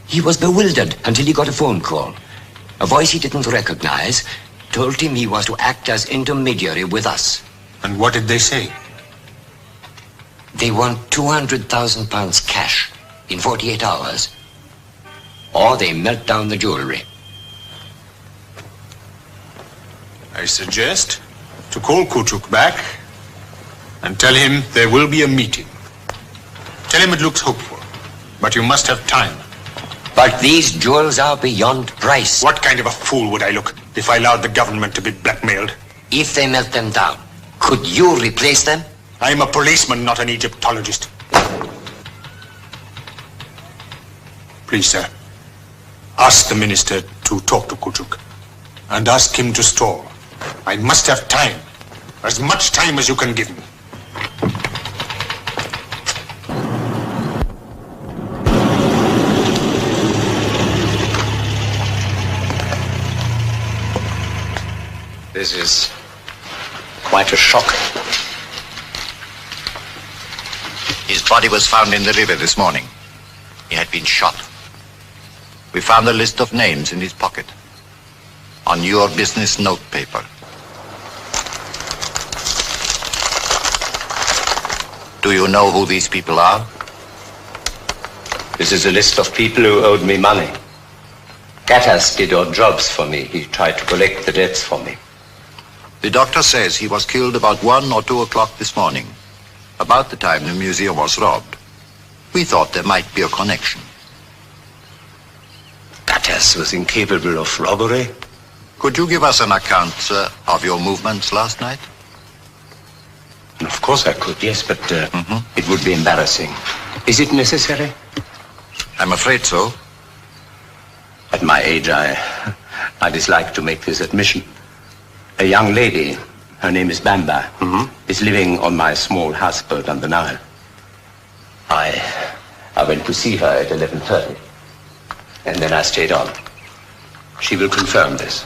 He was bewildered until he got a phone call. A voice he didn't recognize told him he was to act as intermediary with us.
And what did they say?
They want 200,000 pounds cash in 48 hours. Or they melt down the jewelry.
I suggest to call Kuchuk back and tell him there will be a meeting. Tell him it looks hopeful, but you must have time.
But these jewels are beyond price.
What kind of a fool would I look if I allowed the government to be blackmailed?
If they melt them down, could you replace them?
I am a policeman, not an Egyptologist. Please, sir, ask the minister to talk to Kuchuk and ask him to stall. I must have time, as much time as you can give me.
This is quite a shock.
His body was found in the river this morning. He had been shot. We found a list of names in his pocket. On your business notepaper. Do you know who these people are?
This is a list of people who owed me money. Gatas did odd jobs for me. He tried to collect the debts for me.
The doctor says he was killed about 1 or 2 o'clock this morning, about the time the museum was robbed. We thought there might be a connection.
Gatas was incapable of robbery.
Could you give us an account, sir, of your movements last night?
Of course I could, yes, but it would be embarrassing. Is it necessary?
I'm afraid so.
At my age, I dislike to make this admission. A young lady, her name is Bamba, is living on my small houseboat on the Nile. I went to see her at 11:30, and then I stayed on. She will confirm this.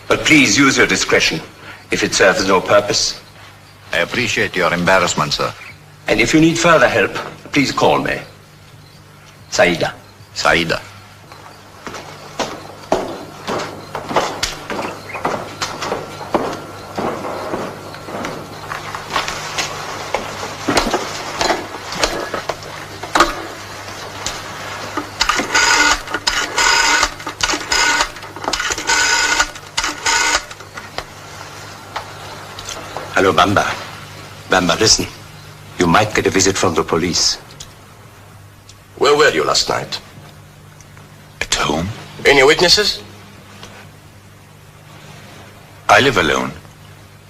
But please use your discretion. If it serves no purpose.
I appreciate your embarrassment, sir.
And if you need further help, please call me. Saida.
Saida.
Hello, Bamba. Bamba, listen. You might get a visit from the police.
Where were you last night?
At home?
Any witnesses?
I live alone.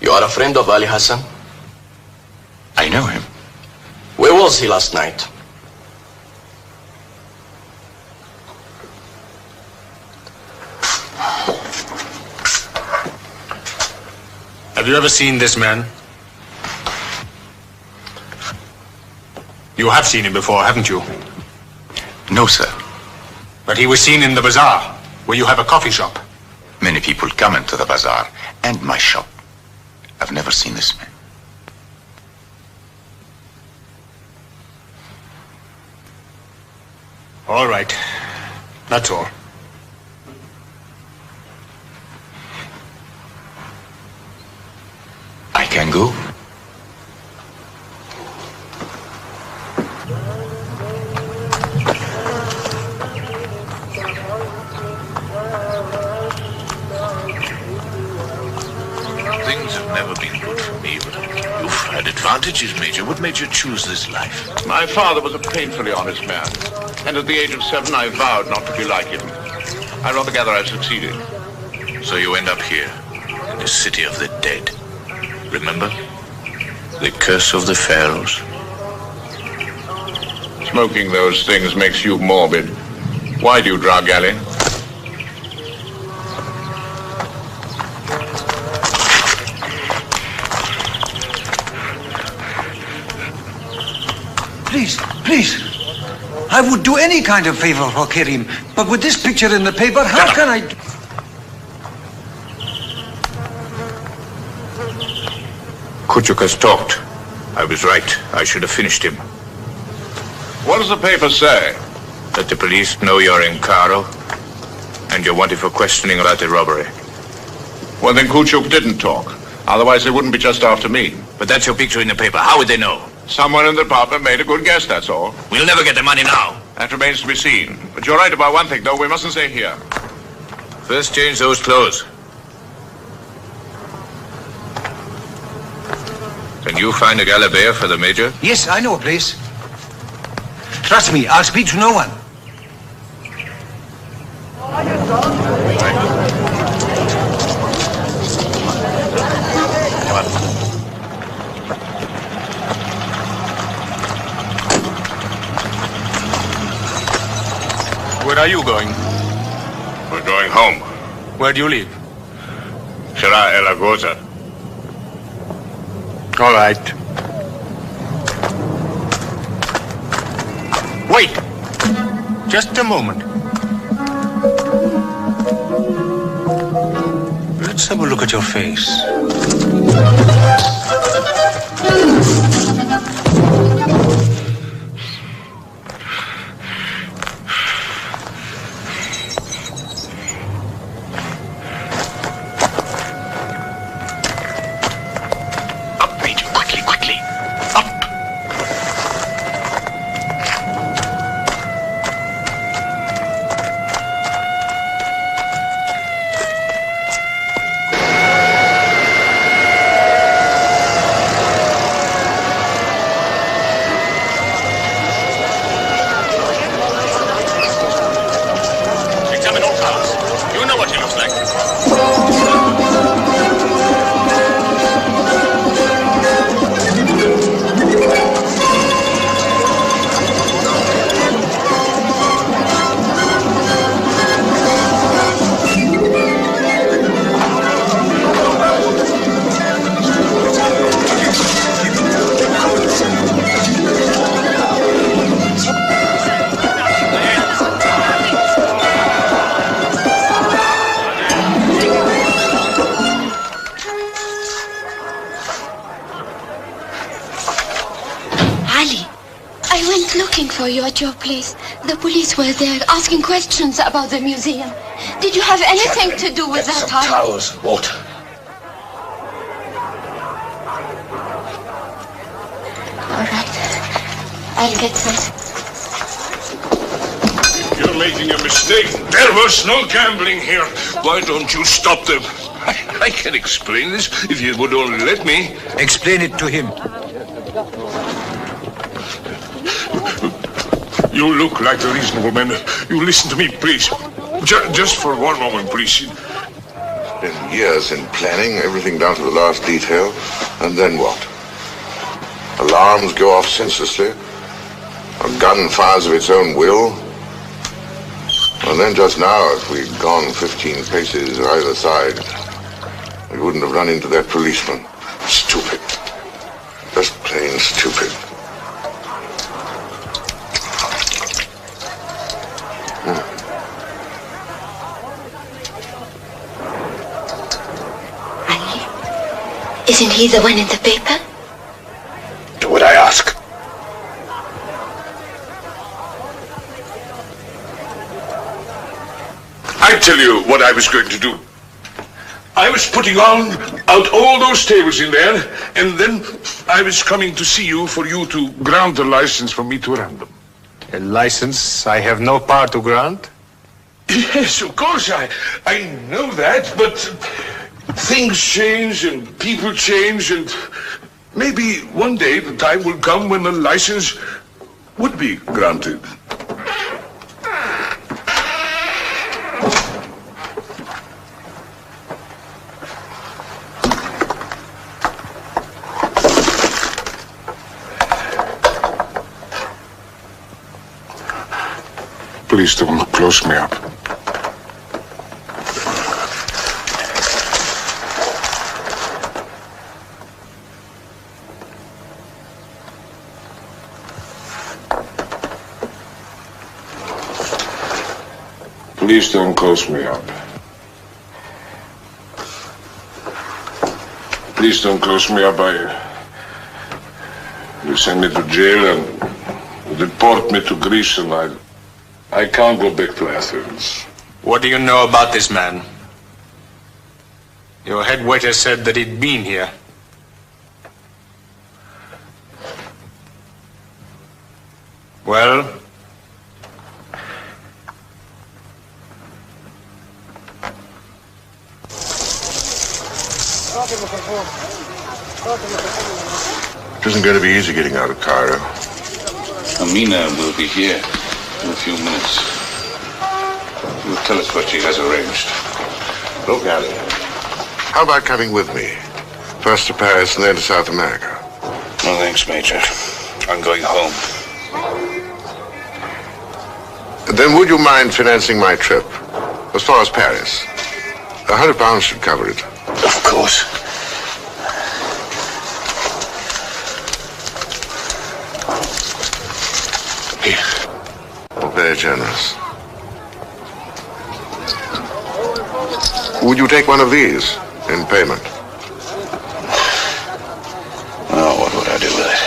You are a friend of Ali Hassan?
I know him.
Where was he last night?
Have you ever seen this man? You have seen him before, haven't you?
No, sir.
But he was seen in the bazaar, where you have a coffee shop.
Many people come into the bazaar and my shop. I've never seen this man.
All right. That's all.
I can go?
advantages, Major? What made you choose this life?
My father was a painfully honest man. And at the age of 7, I vowed not to be like him. I rather gather I succeeded.
So you end up here, in the city of the dead. Remember? The curse of the pharaohs.
Smoking those things makes you morbid. Why do you drug, Galley?
Please, please. I would do any kind of favor for Kerim, but with this picture in the paper, how can I...
Kuchuk has talked. I was right. I should have finished him.
What does the paper say?
That the police know you're in Cairo, and you're wanted for questioning about the robbery.
Well, then Kuchuk didn't talk. Otherwise, they wouldn't be just after me.
But that's your picture in the paper. How would they know?
Someone in the department made a good guess, that's all.
We'll never get the money now.
That remains to be seen. But you're right about one thing, though. We mustn't stay here.
First change those clothes. Can you find a Galabea for the Major?
Yes, I know a place. Trust me, I'll speak to no one.
Where are you going?
We're going home.
Where do you live?
Shara El Agoza.
All right. Wait! Just a moment. Let's have a look at your face.
At your place, the police were there asking questions about the museum. Did you have anything to do with that?
Some towels, water.
All right, I'll get some.
You're making a mistake. There was no gambling here. Why don't you stop them? I can explain this if you would only let me.
Explain it to him.
You look like a reasonable man. You listen to me, please. Just for one moment, please.
Been years in planning, everything down to the last detail. And then what? Alarms go off senselessly. A gun fires of its own will. And then just now, if we'd gone 15 paces either side, we wouldn't have run into that policeman. Stupid. Just plain stupid.
Isn't he the one in the paper?
Do what I ask. I tell you what I was going to do. I was putting out all those tables in there, and then I was coming to see you for you to grant a license for me to run them.
A license I have no power to grant?
Yes, of course, I know that, but things change and people change, and Maybe one day the time will come when a license would be granted. Please don't close me up. Please don't close me up. Please don't close me up. You send me to jail and deport me to Greece, and I can't go back to Athens.
What do you know about this man? Your head waiter said that he'd been here. Well?
It isn't going to be easy getting out of Cairo.
Amina will be here in a few minutes. You'll tell us what she has arranged.
Look, Ali, how about coming with me? First to Paris and then to South America.
No thanks, Major. I'm going home.
Then would you mind financing my trip? As far as Paris. £100 should cover it.
Of course. Here.
Well, very generous. Would you take one of these in payment?
Oh, what would I do with it?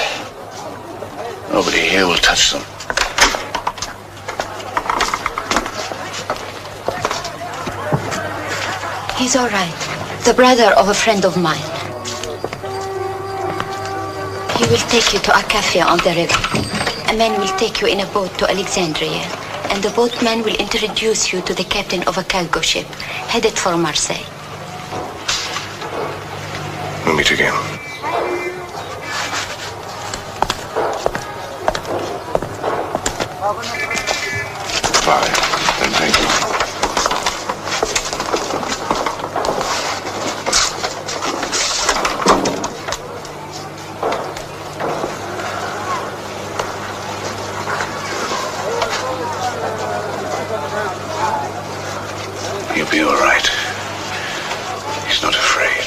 Nobody here will touch them.
He's all right. The brother of a friend of mine. He will take you to a cafe on the river. A man will take you in a boat to Alexandria. And the boatman will introduce you to the captain of a cargo ship headed for Marseille.
We'll meet again. Bye, and thank you. He'll be all right. He's not afraid.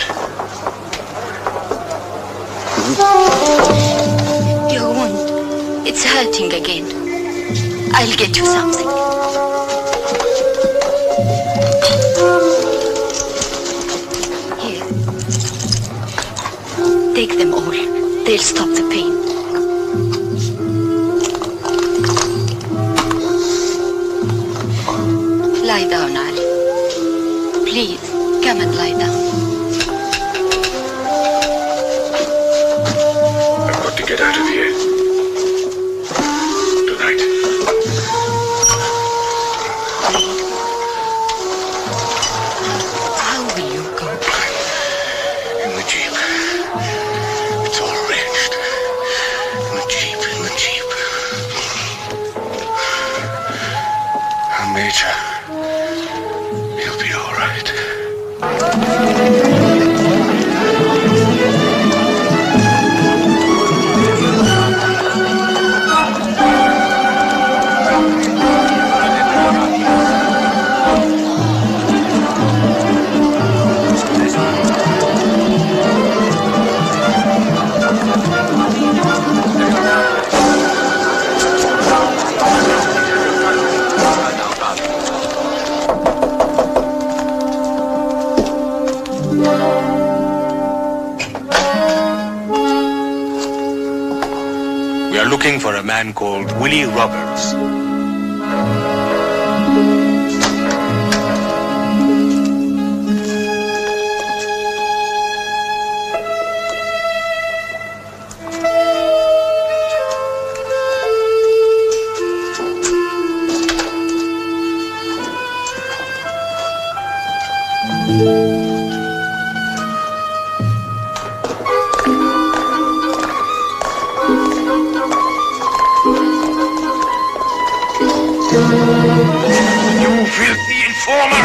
Your wound, it's hurting again. I'll get you something. Here. Take them all. They'll stop the pain. Lie down, Ali. Please, come and lie down.
I've got to get out of here. Tonight.
How will you go?
In the Jeep. It's all arranged. In the Jeep, in the Jeep. Major. He'll be all right.
We are looking for a man called Willie Roberts.
You filthy informer!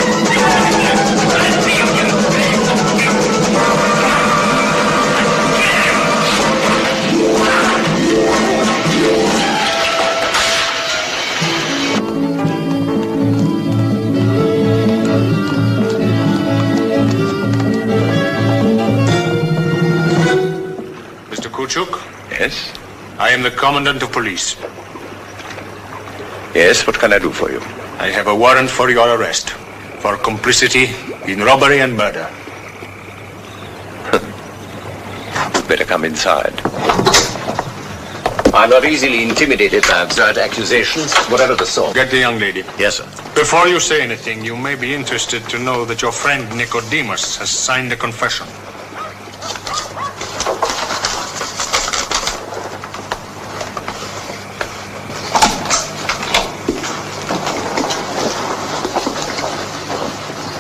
Mr. Kuchuk?
Yes?
I am the Commandant of Police.
Yes, what can I do for you?
I have a warrant for your arrest for complicity in robbery and murder.
Better come inside.
I'm not easily intimidated by absurd accusations, whatever the sort.
Get the young lady.
Yes, sir.
Before you say anything, you may be interested to know that your friend Nicodemus has signed a confession.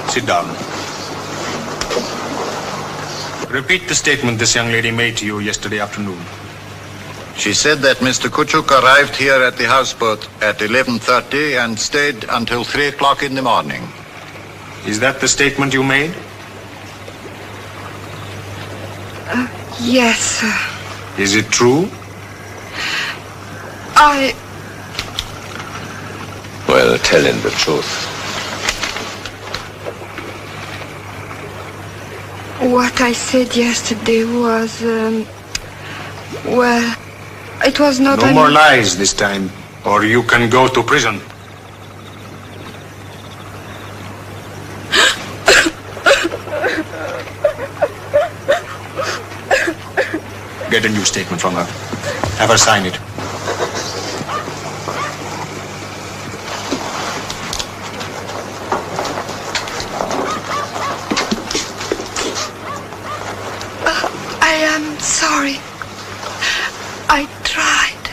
Sit down. Repeat the statement this young lady made to you yesterday afternoon.
She said that Mr. Kuchuk arrived here at the houseboat at 11:30 and stayed until 3 o'clock in the morning.
Is that the statement you made?
Yes, sir.
Is it true?
Well, tell him the truth.
What I said yesterday was, well, it was not...
No more lies this time, or you can go to prison. Get a new statement from her. Have her sign it.
I am sorry. I tried.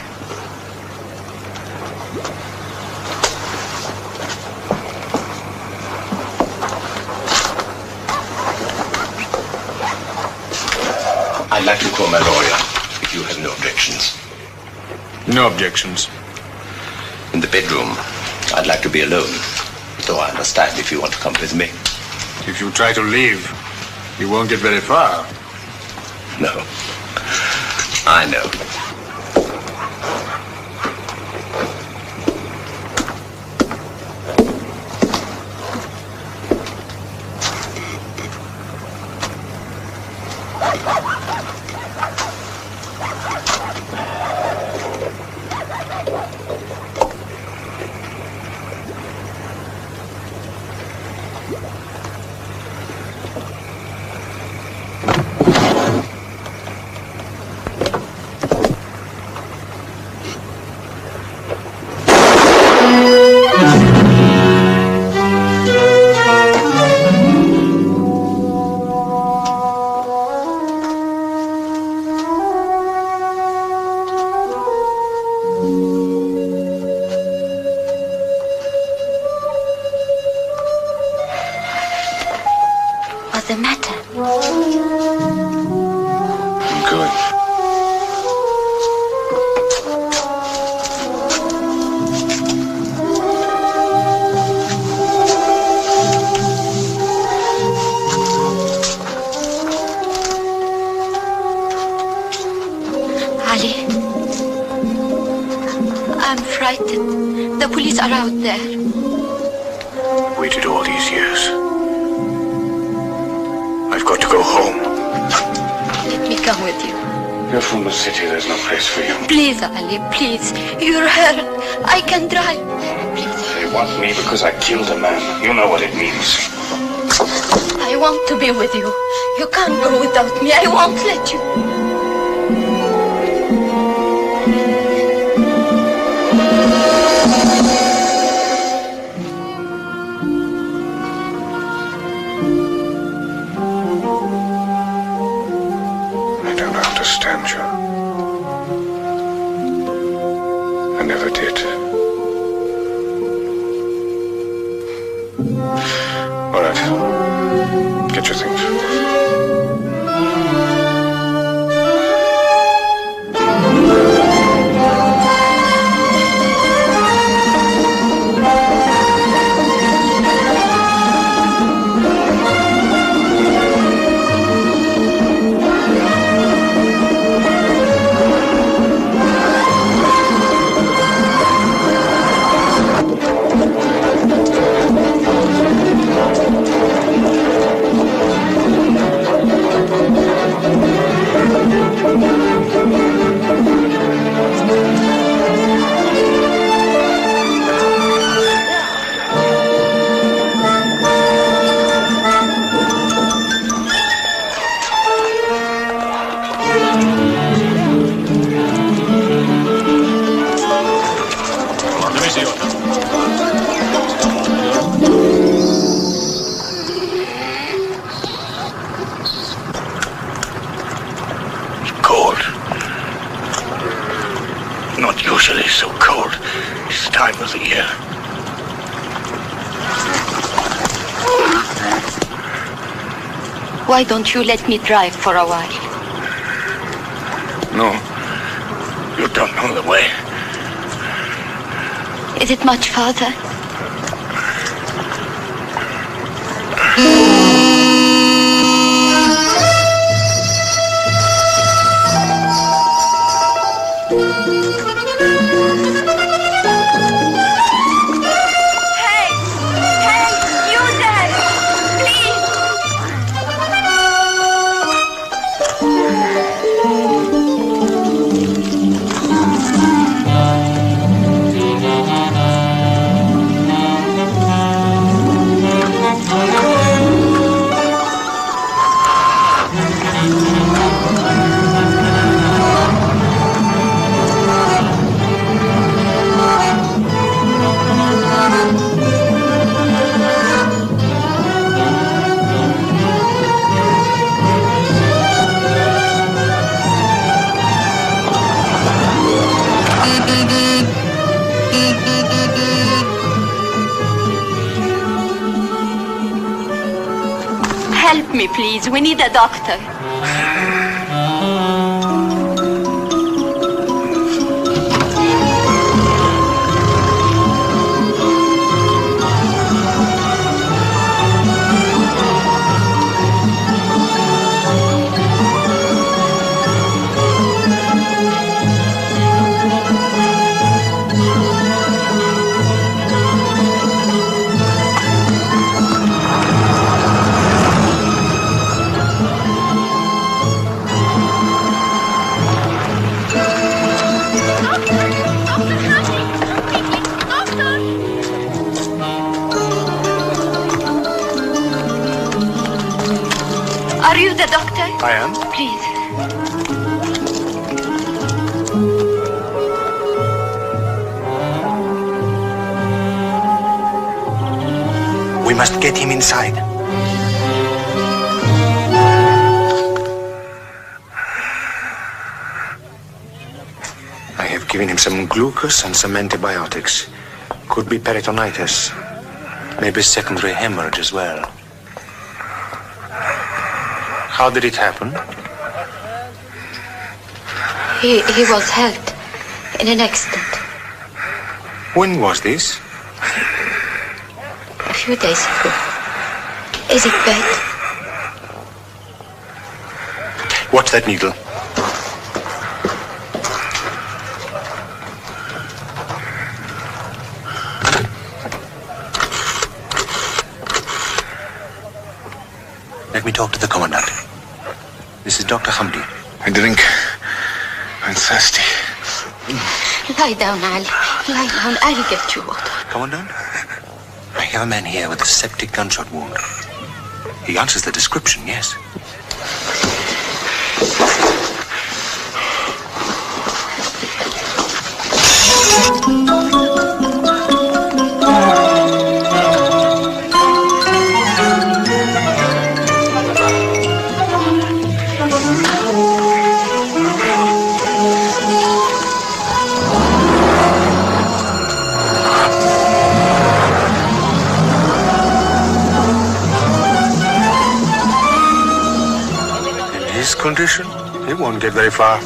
I'd like to call my lawyer, if you have no objections.
No objections.
In the bedroom, I'd like to be alone. Though I understand if you want to come with me.
If you try to leave, you won't get very far.
No. I know.
What's the matter?
I'm going.
Ali, I'm frightened. The police are out there.
Waited all these years. I've got to go home.
Let me come with you.
You're from the city. There's no place for you.
Please, Ali, please. You're hurt. I can drive. Please.
They want me because I killed a man. You know what it means.
I want to be with you. You can't go without me. I won't let you.
I don't understand you. I never did. All right. Get your things.
not usually so cold this time of the year.
Why don't you let me drive for a while?
No, you don't know the way.
Is it much farther? Help me, please. We need a doctor. Are you the doctor?
I am.
Please.
We must get him inside. I have given him some glucose and some antibiotics. Could be peritonitis. Maybe secondary hemorrhage as well. How did it happen?
He was hurt in an accident.
When was this?
A few days ago. Is it bad?
Watch that needle. Let me talk to the commandant. This is Dr. Hamdi.
I drink. I'm thirsty.
Lie down, Ali. Lie down. I'll get you water.
Commandant? I have a man here with a septic gunshot wound. He answers the description, yes. Condition, it won't get very far.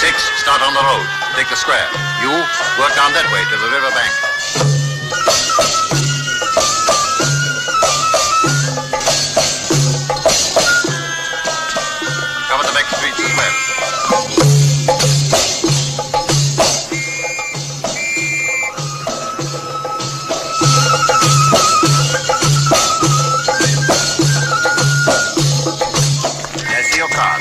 6, start on the road. Take the square. You, work down that way to the river bank. Cover the back streets as well. I see your car.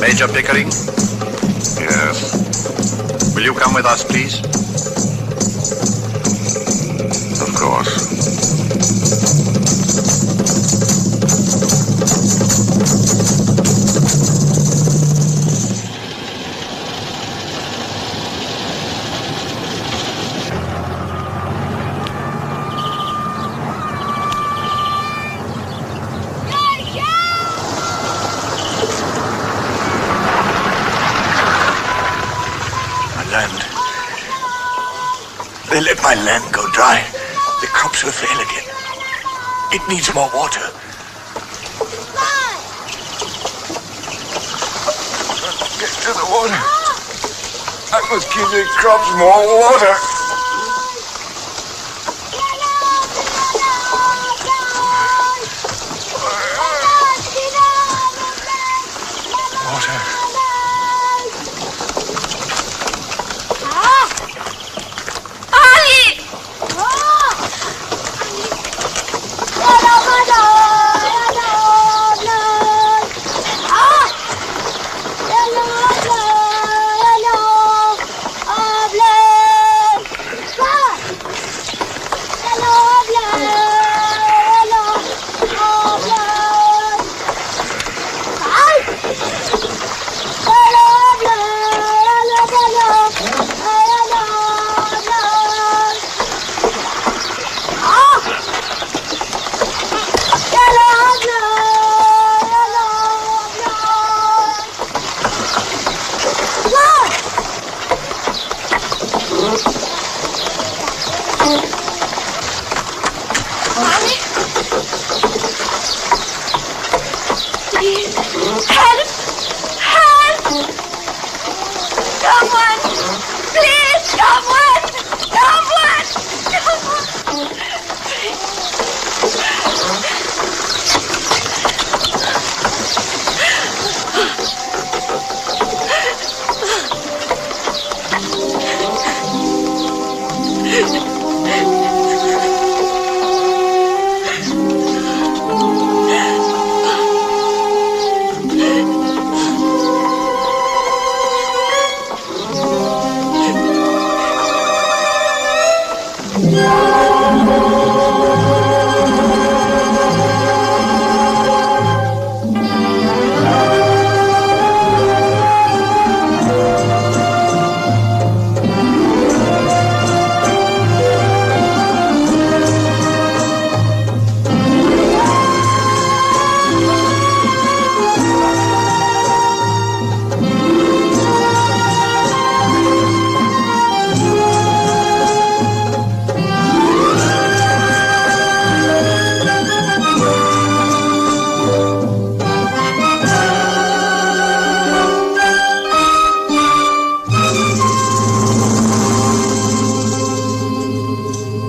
Major Pickering?
Yes.
Will you come with us, please?
Of course.
They let my land go dry. The crops will fail again. It needs more water. Get to the water. I must give the crops more water.